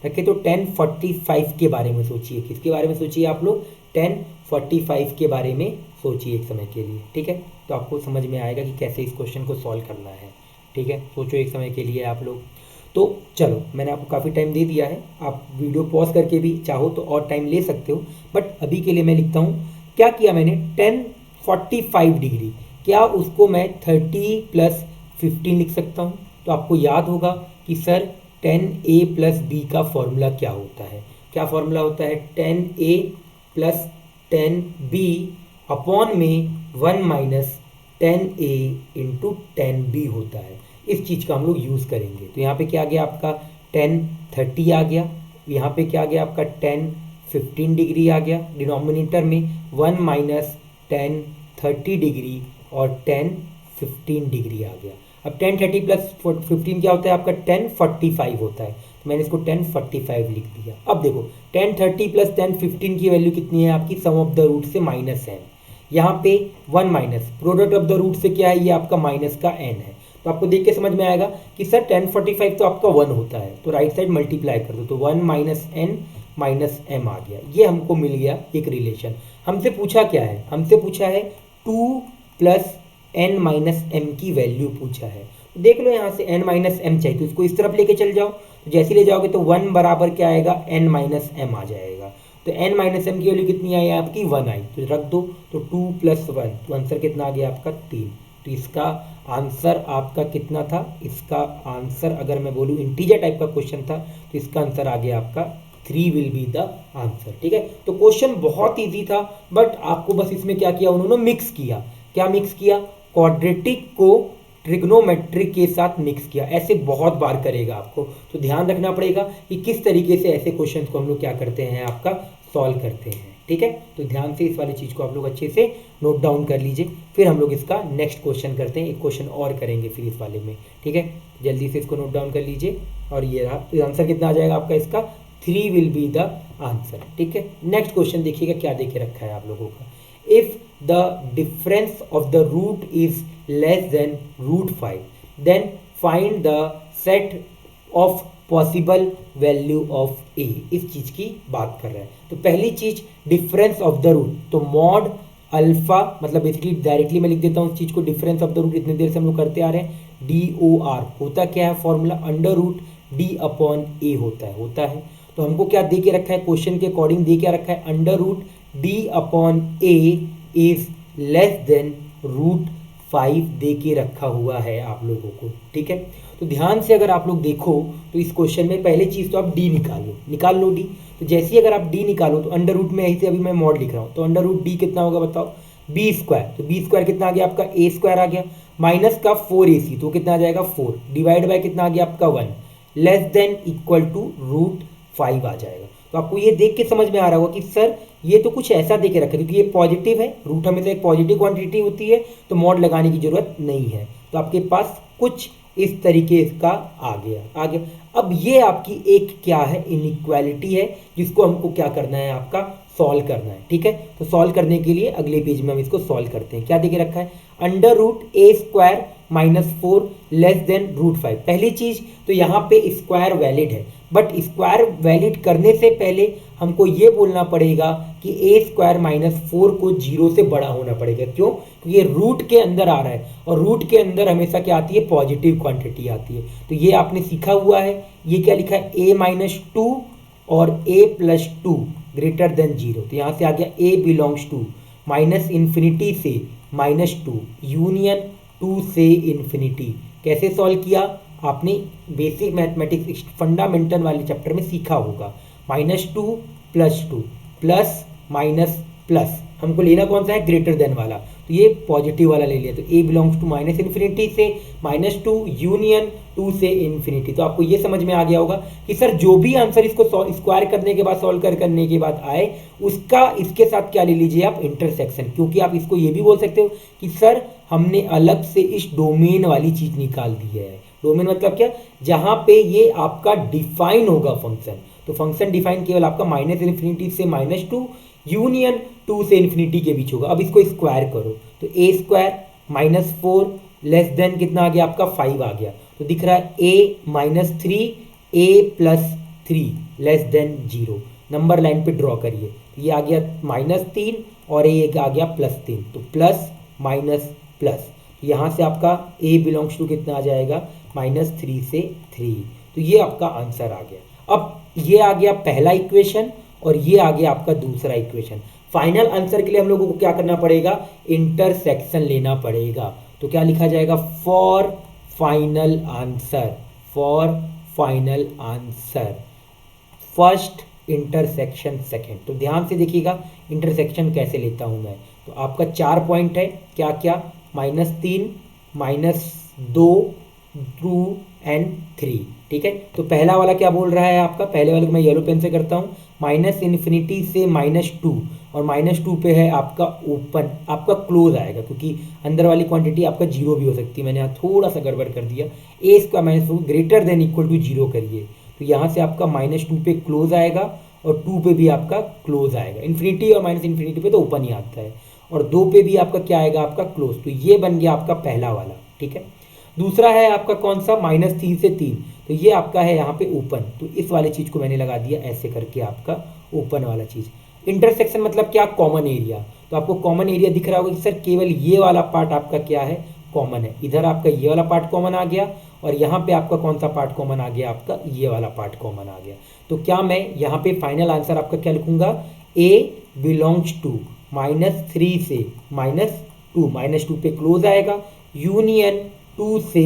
रखे तो 1045 के बारे में सोचिए। किसके बारे में सोचिए आप लोग, 1045 के बारे में सोचिए एक समय के लिए। ठीक है, तो आपको समझ में आएगा कि कैसे इस क्वेश्चन को सॉल्व करना है। ठीक है, सोचो एक समय के लिए आप लोग। तो चलो, मैंने आपको काफ़ी टाइम दे दिया है, आप वीडियो पॉज करके भी चाहो तो और टाइम ले सकते हो, बट अभी के लिए मैं लिखता हूँ। क्या किया मैंने, 1045 डिग्री, क्या उसको मैं 30 प्लस 15 लिख सकता हूँ? तो आपको याद होगा कि सर 10a प्लस बी का फॉर्मूला क्या होता है, क्या फॉर्मूला होता है, 10a प्लस 10b अपॉन में 1 माइनस 10a इंटू 10b होता है। इस चीज़ का हम लोग यूज़ करेंगे। तो यहाँ पे क्या आ गया आपका 10 30 आ गया, यहाँ पे क्या आ गया आपका 10 15 डिग्री आ गया, डिनोमिनेटर में 1 माइनस 10 30 डिग्री और 10 15 डिग्री आ गया। अब 10 30 प्लस 15 क्या होता है आपका, 10 45 होता है, तो मैंने इसको 10 45 लिख दिया। अब देखो 10 30 प्लस 10 15 की वैल्यू कितनी है आपकी, सम ऑफ द रूट से माइनस n, यहाँ पे 1 minus product of the root से क्या है, ये आपका माइनस का n है। तो आपको देख के समझ में आएगा कि सर 10 45 तो आपका 1 होता है, तो राइट साइड मल्टीप्लाई कर दो, तो 1 माइनस n माइनस m आ गया। ये हमको मिल गया एक रिलेशन। हमसे पूछा क्या है, हमसे पूछा है 2 प्लस n माइनस m की वैल्यू पूछा है। तो देख लो यहाँ से n माइनस m चाहिए, तो इसको इस तरफ लेके चल जाओ, तो जैसे ले जाओगे तो 1 बराबर क्या आएगा, n माइनस m आ जाएगा। तो n माइनस m की वैल्यू कितनी आई आपकी, 1 आई, तो रख दो, तो 2 प्लस 1, तो आंसर कितना आ गया आपका 3। तो इसका आंसर आपका कितना था, इसका आंसर अगर मैं बोलूँ इंटीजर टाइप का क्वेश्चन था, तो इसका आंसर आ गया आपका 3 विल बी द आंसर। ठीक है, तो क्वेश्चन बहुत ईजी था, बट आपको बस इसमें क्या किया उन्होंने, मिक्स किया। क्या मिक्स किया, क्वाड्रेटिक को ट्रिग्नोमेट्रिक के साथ मिक्स किया। ऐसे बहुत बार करेगा आपको, तो ध्यान रखना पड़ेगा कि किस तरीके से ऐसे क्वेश्चन को हम लोग क्या करते हैं, आपका सॉल्व करते हैं। ठीक है, तो ध्यान से इस वाली चीज़ को आप लोग अच्छे से नोट डाउन कर लीजिए, फिर हम लोग इसका नेक्स्ट क्वेश्चन करते हैं, एक क्वेश्चन और करेंगे फिर इस वाले में। ठीक है, जल्दी से इसको नोट डाउन कर लीजिए, और ये रहा, तो आंसर कितना आ जाएगा आपका इसका, 3 विल बी द आंसर। ठीक है, नेक्स्ट क्वेश्चन देखिएगा क्या देके रखा है आप लोगों का, if the difference of the root is less than √5 then find the set of possible value of a। इस चीज की बात कर रहे हैं। तो पहली चीज डिफरेंस ऑफ द रूट, तो मॉड अल्फा, मतलब बेसिकली डायरेक्टली मैं लिख देता हूँ इस चीज को, डिफरेंस ऑफ द रूट इतनी देर से हम लोग करते आ रहे हैं, DOR होता क्या है formula, under root D upon A होता है। तो हमको क्या दे के रखा है, क्वेश्चन के अकॉर्डिंग दे के रखा है under root D upon A is less than √5 दे के रखा हुआ है आप लोगों को। ठीक है, तो ध्यान से अगर आप लोग देखो तो इस क्वेश्चन में पहले चीज़ तो आप D निकाल लो D। तो जैसे ही अगर आप D निकालो तो अंडर रूट में ऐसे अभी मैं मॉड लिख रहा हूँ, तो अंडर रूट D कितना होगा बताओ, B², तो B² कितना आ गया आपका, A² आ गया, माइनस का 4AC, तो कितना आ जाएगा 4, डिवाइड बाय कितना आ गया आपका 1, लेस देन इक्वल टू √5 आ जाएगा। तो आपको ये देख के समझ में आ रहा होगा कि सर ये तो कुछ ऐसा दे के रखा है, क्योंकि ये पॉजिटिव है, रूट हमेशा एक पॉजिटिव क्वांटिटी होती है, तो मॉड लगाने की जरूरत नहीं है। तो आपके पास कुछ इस तरीके का आ गया। अब ये आपकी एक क्या है, इनइक्वालिटी है, जिसको हमको क्या करना है, आपका सॉल्व करना है। ठीक है, तो सॉल्व करने के लिए अगले पेज में हम इसको सॉल्व करते हैं। क्या देके रखा है, under root A² minus 4 less than √5। पहली चीज तो यहाँ पे स्क्वायर वैलिड है, बट स्क्वायर वैलिड करने से पहले हमको ये बोलना पड़ेगा कि ए स्क्वायर माइनस 4 को 0 से बड़ा होना पड़ेगा। क्यों? क्योंकि ये रूट के अंदर आ रहा है और रूट के अंदर हमेशा क्या आती है? पॉजिटिव क्वांटिटी आती है। तो ये आपने सीखा हुआ है। ये क्या लिखा है? ए माइनस 2 और ए प्लस 2 ग्रेटर देन 0। तो यहाँ से आ गया ए बिलोंग्स टू माइनस इन्फिनिटी से -2 यूनियन 2 से इन्फिनिटी। कैसे सॉल्व किया? आपने बेसिक मैथमेटिक्स फंडामेंटल वाले चैप्टर में सीखा होगा। -2 + 2 प्लस माइनस प्लस हमको लेना कौन सा है? ग्रेटर देन वाला। तो ये पॉजिटिव वाला ले लिया। तो ए बिलोंग्स टू माइनस इन्फिनिटी से -2 यूनियन 2 से इन्फिनिटी। तो आपको ये समझ में आ गया होगा कि सर जो भी आंसर इसको स्क्वायर करने के बाद सॉल्व करने के बाद आए उसका इसके साथ क्या ले लीजिए आप? इंटरसेक्शन। क्योंकि आप इसको ये भी बोल सकते हो कि सर हमने अलग से इस डोमेन वाली चीज निकाल दी है। डोमेन मतलब क्या? जहां पे ये आपका डिफाइन होगा फंक्शन। तो फंक्शन डिफाइन केवल आपका माइनस इन्फिनिटी से -2 यूनियन 2 से इन्फिनिटी के बीच होगा। अब इसको स्क्वायर करो तो ए स्क्वायर -4 लेस देन कितना आ गया आपका? 5 आ गया। तो दिख रहा है ए -3 ए + 3 लेस देन 0। नंबर लाइन पे ड्रॉ करिए। ये आ गया -3 और ये आ गया +3। तो प्लस माइनस प्लस। यहाँ से आपका ए बिलोंग्स टू कितना आ जाएगा? -3 से 3। तो ये आपका आंसर आ गया। अब ये आ गया पहला इक्वेशन और ये आ गया आपका दूसरा इक्वेशन। फाइनल आंसर के लिए हम लोगों को क्या करना पड़ेगा? इंटरसेक्शन लेना पड़ेगा। तो क्या लिखा जाएगा? For final answer, for final answer first intersection second. तो ध्यान से देखिएगा इंटरसेक्शन कैसे लेता हूं मैं। तो आपका 4 पॉइंट है, क्या क्या? -3 -2 2 एंड 3। ठीक है। तो पहला वाला क्या बोल रहा है आपका? पहले वाले को मैं येलो पेन से करता हूँ। -इन्फिनिटी से -2 और -2 पे है आपका ओपन, आपका क्लोज आएगा क्योंकि अंदर वाली क्वांटिटी आपका 0 भी हो सकती है। मैंने यहाँ थोड़ा सा गड़बड़ कर दिया। A square -4 greater than equal to 0 करिए। तो यहाँ से आपका -2 पे क्लोज आएगा और 2 पे भी आपका क्लोज आएगा। इन्फिनिटी और माइनस इन्फिनिटी पे तो ओपन ही आता है और 2 पे भी आपका क्या आएगा? आपका क्लोज। तो ये बन गया आपका पहला वाला। ठीक है। दूसरा है आपका कौन सा? -3 से 3। तो ये आपका है यहाँ पे ओपन। तो इस वाले चीज को मैंने लगा दिया ऐसे करके आपका ओपन वाला चीज। इंटरसेक्शन मतलब क्या? Common area. तो आपको कॉमन एरिया दिख रहा होगा कि सर केवल ये वाला पार्ट आपका क्या है? कॉमन है। इधर आपका ये वाला पार्ट कॉमन आ गया और यहाँ पे आपका कौन सा पार्ट कॉमन आ गया? आपका ये वाला पार्ट कॉमन आ गया। तो क्या मैं यहाँ पे फाइनल आंसर आपका क्या लिखूंगा? ए बिलोंग्स टू -3 से -2, -2 पे क्लोज आएगा यूनियन 2 से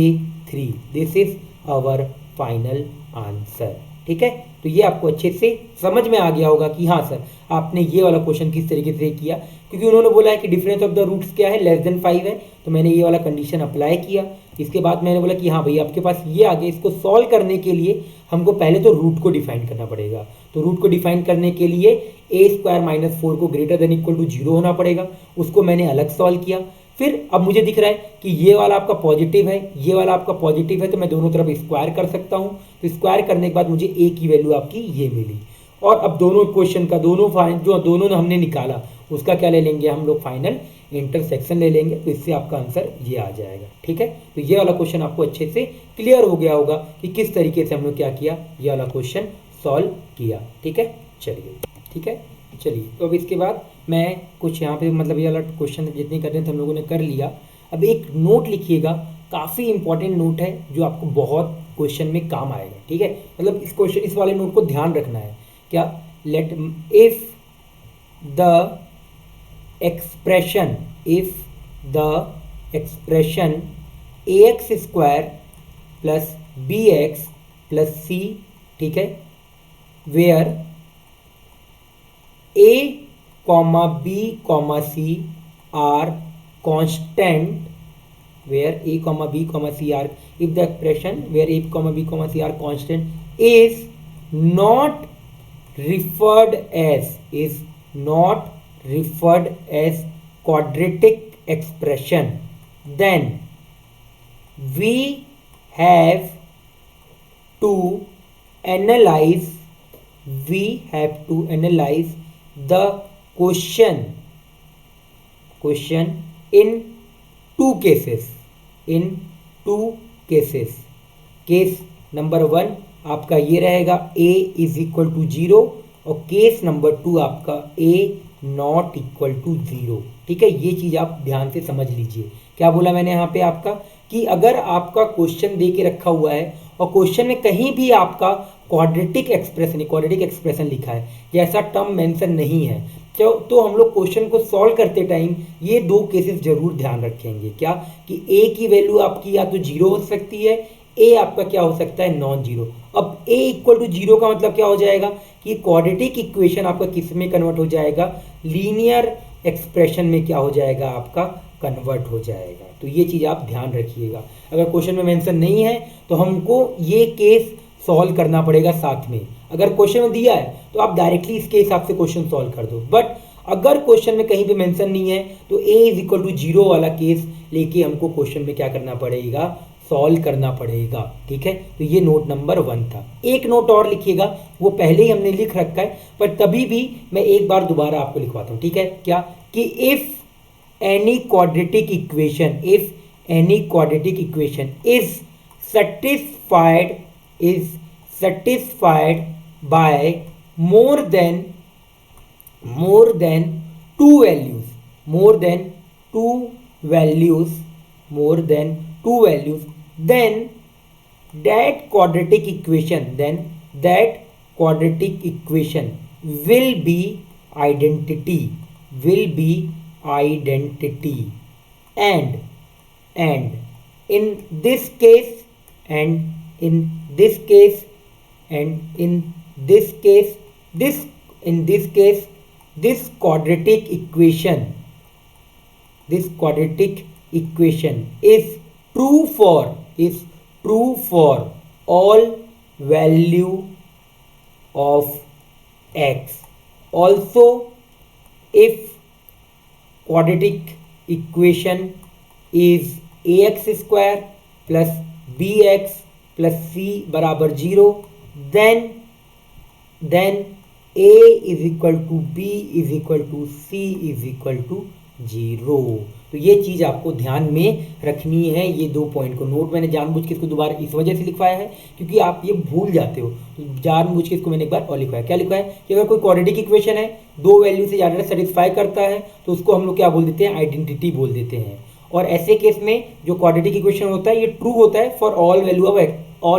3। This is our final answer. ठीक है। तो ये आपको अच्छे से समझ में आ गया होगा कि हाँ सर आपने ये वाला क्वेश्चन किस तरीके से किया, क्योंकि उन्होंने बोला है कि डिफरेंस ऑफ द रूट्स क्या है? <5 है। तो मैंने ये वाला कंडीशन अप्लाई किया। इसके बाद मैंने बोला कि हाँ भाई आपके पास ये आ गया। इसको सॉल्व करने के लिए हमको पहले तो रूट को डिफाइन करना पड़ेगा। तो रूट को डिफाइन करने के लिए ए स्क्वायर -4 को ग्रेटर देन इक्वल टू 0 होना पड़ेगा। उसको मैंने अलग सॉल्व किया। फिर अब मुझे दिख रहा है कि ये वाला आपका पॉजिटिव है, ये वाला आपका पॉजिटिव है, तो मैं दोनों तरफ स्क्वायर कर सकता हूँ। तो स्क्वायर करने के बाद मुझे ए की वैल्यू आपकी ये मिली। और अब दोनों क्वेश्चन का जो दोनों हमने निकाला उसका क्या ले लेंगे हम लोग? फाइनल इंटरसेक्शन ले लेंगे। तो इससे आपका आंसर ये आ जाएगा। ठीक है। तो ये वाला क्वेश्चन आपको अच्छे से क्लियर हो गया होगा कि किस तरीके से हम लोग क्या किया, ये वाला क्वेश्चन सॉल्व किया। ठीक है। चलिए ठीक है। चलिए तो अब इसके बाद मैं कुछ यहाँ पे मतलब ये वाला क्वेश्चन जितने कर रहे थे हम लोगों ने कर लिया। अब एक नोट लिखिएगा, काफ़ी इंपॉर्टेंट नोट है जो आपको बहुत क्वेश्चन में काम आएगा। ठीक है। मतलब इस वाले नोट को ध्यान रखना है। क्या? Let if the expression ax² + bx + c, ठीक है, where a, b, c are constant, where a, b, c are, if the expression where a, b, c are constant is not referred as quadratic expression, then we have to analyze the question in two cases. Case number 1 आपका ये रहेगा a इज इक्वल टू 0 और केस नंबर 2 आपका a नॉट इक्वल टू 0। ठीक है, ये चीज़ आप ध्यान से समझ लीजिए। क्या बोला मैंने यहाँ पे आपका कि अगर आपका क्वेश्चन दे के रखा हुआ है और क्वेश्चन में कहीं भी आपका क्वाड्रेटिक एक्सप्रेशन लिखा है, जैसा टर्म मेंशन नहीं है, तो हम लोग क्वेश्चन को सॉल्व करते टाइम ये दो केसेस जरूर ध्यान रखेंगे। क्या कि a की वैल्यू आपकी या तो 0 हो सकती है, a आपका क्या हो सकता है, नॉन जीरो। अब a इक्वल टू 0 का मतलब क्या हो जाएगा कि क्वाड्रेटिक इक्वेशन आपका किस में कन्वर्ट हो जाएगा, लीनियर एक्सप्रेशन में क्या हो जाएगा, आपका कन्वर्ट हो जाएगा। तो ये चीज़ आप ध्यान रखिएगा। अगर क्वेश्चन में मेंशन नहीं है तो हमको ये केस सॉल्व करना पड़ेगा साथ में। अगर क्वेश्चन में दिया है तो आप डायरेक्टली इसके हिसाब से क्वेश्चन सॉल्व कर दो, बट अगर क्वेश्चन में कहीं पे मेंशन नहीं है तो a इज इक्वल टू 0 वाला केस लेके हमको क्वेश्चन में क्या करना पड़ेगा, सॉल्व करना पड़ेगा। ठीक है, तो ये नोट नंबर 1 था। एक नोट और लिखिएगा, वो पहले ही हमने लिख रखा है पर तभी भी मैं एक बार दोबारा आपको लिखवाता हूँ। ठीक है, क्या कि if any quadratic equation is satisfied by more than two values, then that quadratic equation will be identity, and in this case this quadratic equation is true for all value of x. Also, if quadratic equation is ax square plus bx plus c बराबर 0, then a is equal to b is equal to c is equal to 0। तो ये चीज़ आपको ध्यान में रखनी है। ये 2 पॉइंट को नोट मैंने जानबूझ के इसको दोबारा इस वजह से लिखवाया है क्योंकि आप ये भूल जाते हो, तो जानबूझ के इसको मैंने एक बार और लिखवाया। क्या लिखवाया है कि अगर कोई क्वाड्रेटिक इक्वेशन है, 2 वैल्यू से ज़्यादा सेटिस्फाई करता है तो उसको हम लोग क्या बोल देते हैं, आइडेंटिटी बोल देते हैं। और ऐसे केस में जो क्वाड्रेटिक इक्वेशन होता है ये ट्रू होता है for all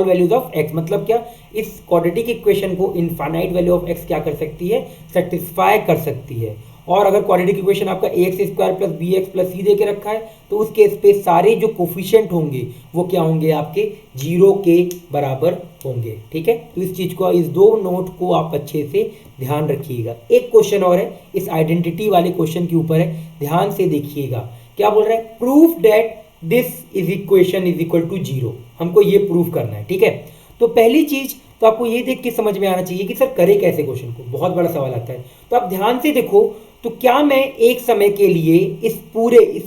values of x. मतलब क्या, इस क्वाड्रेटिक इक्वेशन को इनफाइनाइट वैल्यू ऑफ एक्स क्या कर सकती है, सेटिस्फाई कर सकती है। और अगर क्वाड्रेटिक इक्वेशन आपका ax square plus bx plus c दे के रखा है तो उस केस पे सारे जो कोफिशिएंट होंगे वो क्या होंगे, आपके 0 के बराबर होंगे। ठीक है, तो इस चीज को, इस 2 नोट को आप अच्छे से ध्यान रखिएगा। एक क्वेश्चन और है, इस आइडेंटिटी वाले क्वेश्चन के ऊपर है, ध्यान से देखिएगा। क्या बोल रहा है, proof that this is equation is equal to 0। हमको ये प्रूफ करना है। ठीक है, तो पहली चीज तो आपको ये देख के समझ में आना चाहिए कि सर करे कैसे क्वेश्चन को, बहुत बड़ा सवाल आता है। तो आप ध्यान से देखो, तो क्या मैं एक समय के लिए इस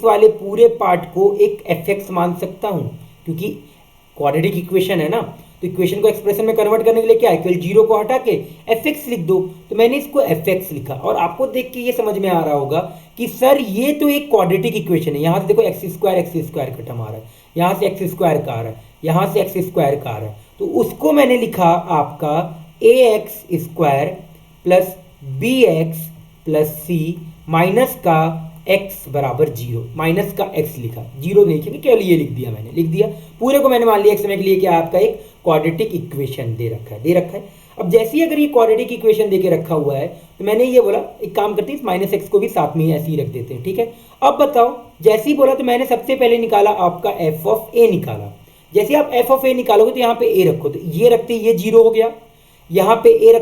वाले पूरे पार्ट को एक fx मान सकता हूं, क्योंकि क्वाड्रेटिक इक्वेशन है ना, तो इक्वेशन को एक्सप्रेशन में कन्वर्ट करने के लिए क्या है, केवल 0 को हटा के fx लिख दो। तो मैंने इसको fx लिखा और आपको देख के ये समझ में आ रहा होगा कि सर ये तो एक क्वाड्रेटिक इक्वेशन है। यहाँ से देखो एक्स स्क्वायर का टर्म आ रहा है, यहाँ से एक्स स्क्वायर का आ रहा है, यहाँ से एक्स स्क्वायर का आ रहा है, तो उसको मैंने लिखा आपका ax square plus bx plus c minus का x बराबर 0, माइनस का x लिखा, 0 नहीं लिखेंगे, केवल ये लिख दिया मैंने, लिख दिया पूरे को मैंने मान लिया एक समय के लिए कि आपका एक क्वाड्रेटिक इक्वेशन दे रखा है। अब जैसे ही अगर ये क्वाड्रेटिक इक्वेशन दे के रखा हुआ है तो मैंने ये बोला एक काम करते हैं, माइनस एक्स को भी साथ में ही ऐसे ही रख देते हैं। ठीक है, अब बताओ, जैसे ही बोला तो मैंने सबसे पहले निकाला आपका एफ ऑफ ए निकाला। जैसे आप एफ ऑफ ए निकालोगे तो यहाँ पे ए रखो, तो ये रखते ये 0 हो गया, यहाँ पे ए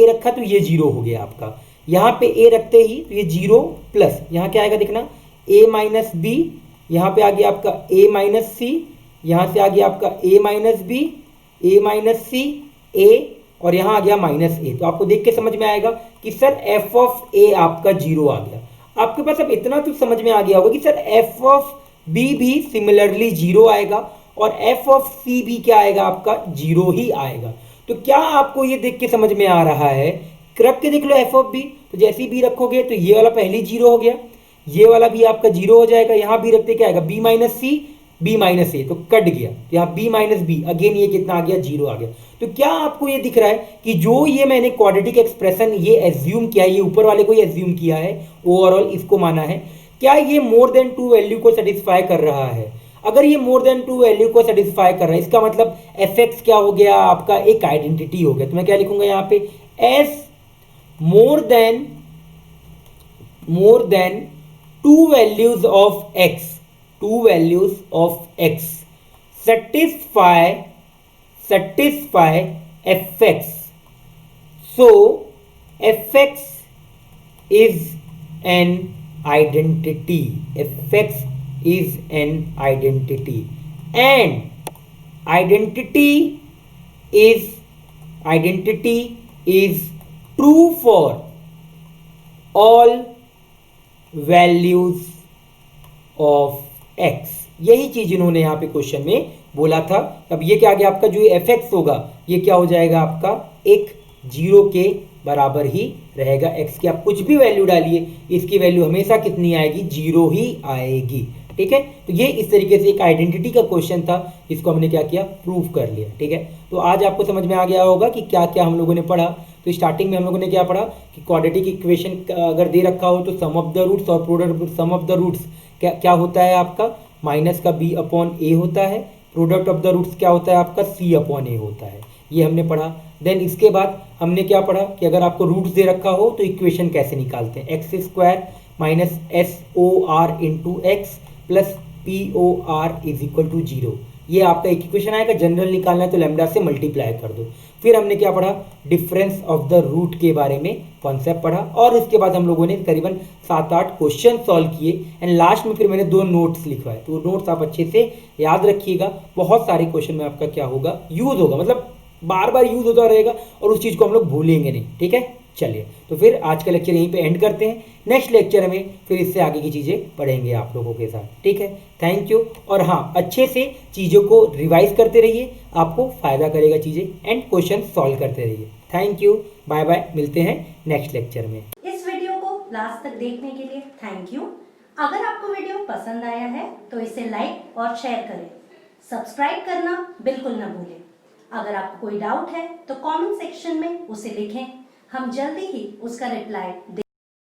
रखा तो ये 0 हो गया आपका, यहाँ पे ए रखते ही तो ये 0 प्लस यहाँ क्या आएगा देखना, a माइनस बी, यहाँ पे आ गया आपका a माइनस सी, यहाँ से आ गया आपका a minus b, a minus c, a, और यहाँ आ गया माइनस a। तो आपको देख के समझ में आएगा कि सर f ऑफ a आपका 0 आ गया। आपके पास अब इतना तो समझ में आ गया होगा कि सर f ऑफ b भी सिमिलरली 0 आएगा और f ऑफ c भी क्या आएगा आपका 0 ही आएगा। तो क्या आपको ये देख के समझ में आ रहा है, रख के देख लो एफ ऑफ बी, तो जैसे ही बी रखोगे तो ये वाला पहले 0 हो गया, ये वाला भी आपका 0 हो जाएगा, यहाँ बी रखते क्या आएगा b माइनस सी, बी माइनस ए, तो कट गया, यहाँ बी माइनस बी, अगेन ये कितना आ गया, 0 आ गया। तो क्या आपको ये दिख रहा है कि जो ये मैंने क्वाड्रेटिक एक्सप्रेशन ये एज्यूम किया है, ये ऊपर वाले को ही एज्यूम किया है, ओवरऑल इसको माना है, क्या ये मोर देन 2 वैल्यू को सेटिस्फाई कर रहा है? अगर ये मोर देन 2 वैल्यू को सेटिस्फाई कर रहा है, इसका मतलब एफ एक्स क्या हो गया आपका, एक आइडेंटिटी हो गया। तो मैं क्या लिखूंगा यहाँ पे, S more than 2 values of x, 2 values of x satisfy fx, so fx is an identity, fx is an identity, and identity is true for all values of x. यही चीज इन्होंने यहाँ पे क्वेश्चन में बोला था। अब ये क्या आ गया आपका, जो एफ एक्स होगा ये क्या हो जाएगा आपका, एक 0 के बराबर ही रहेगा। एक्स की आप कुछ भी वैल्यू डालिए, इसकी वैल्यू हमेशा कितनी आएगी, 0 ही आएगी। ठीक है, तो ये इस तरीके से एक आइडेंटिटी का क्वेश्चन था, इसको हमने क्या किया, प्रूव कर लिया। ठीक है, तो आज आपको समझ में आ गया होगा कि क्या क्या हम लोगों ने पढ़ा। तो स्टार्टिंग में हम लोगों ने क्या पढ़ा कि क्वाड्रेटिक इक्वेशन अगर दे रखा हो तो सम ऑफ द रूट्स और product sum of the roots क्या क्या होता है आपका, माइनस का बी अपॉन ए होता है, प्रोडक्ट ऑफ द रूट्स क्या होता है आपका, सी अपॉन ए होता है। ये हमने पढ़ा। देन इसके बाद हमने क्या पढ़ा कि अगर आपको रूट्स दे रखा हो तो इक्वेशन कैसे निकालते हैं, x square minus S O R into x plus P O R is equal to 0। ये आपका एक इक्वेशन आएगा, जनरल निकालना है तो लैम्डा से मल्टीप्लाई कर दो। फिर हमने क्या पढ़ा, डिफरेंस ऑफ द रूट के बारे में कॉन्सेप्ट पढ़ा, और उसके बाद हम लोगों ने करीबन 7-8 क्वेश्चन सॉल्व किए, एंड लास्ट में फिर मैंने 2 नोट्स लिखवाए। तो नोट्स आप अच्छे से याद रखिएगा, बहुत सारे क्वेश्चन में आपका क्या होगा, यूज होगा, मतलब बार बार यूज होता रहेगा और उस चीज़ को हम लोग भूलेंगे नहीं। ठीक है, चलिए तो फिर आज का लेक्चर यहीं पे एंड करते हैं। नेक्स्ट लेक्चर में फिर इससे आगे की चीज़ें पढ़ेंगे आप लोगों के साथ। ठीक है, थैंक यू। और हाँ, अच्छे से चीज़ों को रिवाइज करते रहिए, आपको फ़ायदा करेगा चीज़ें, एंड क्वेश्चन सॉल्व करते रहिए। थैंक यू, बाय बाय, मिलते हैं नेक्स्ट लेक्चर में। इस वीडियो को लास्ट तक देखने के लिए थैंक यू। अगर आपको वीडियो पसंद आया है तो इसे लाइक और शेयर करें, सब्सक्राइब करना बिल्कुल न भूलें। अगर आपको कोई डाउट है तो कमेंट सेक्शन में उसे लिखें, हम जल्दी ही उसका रिप्लाई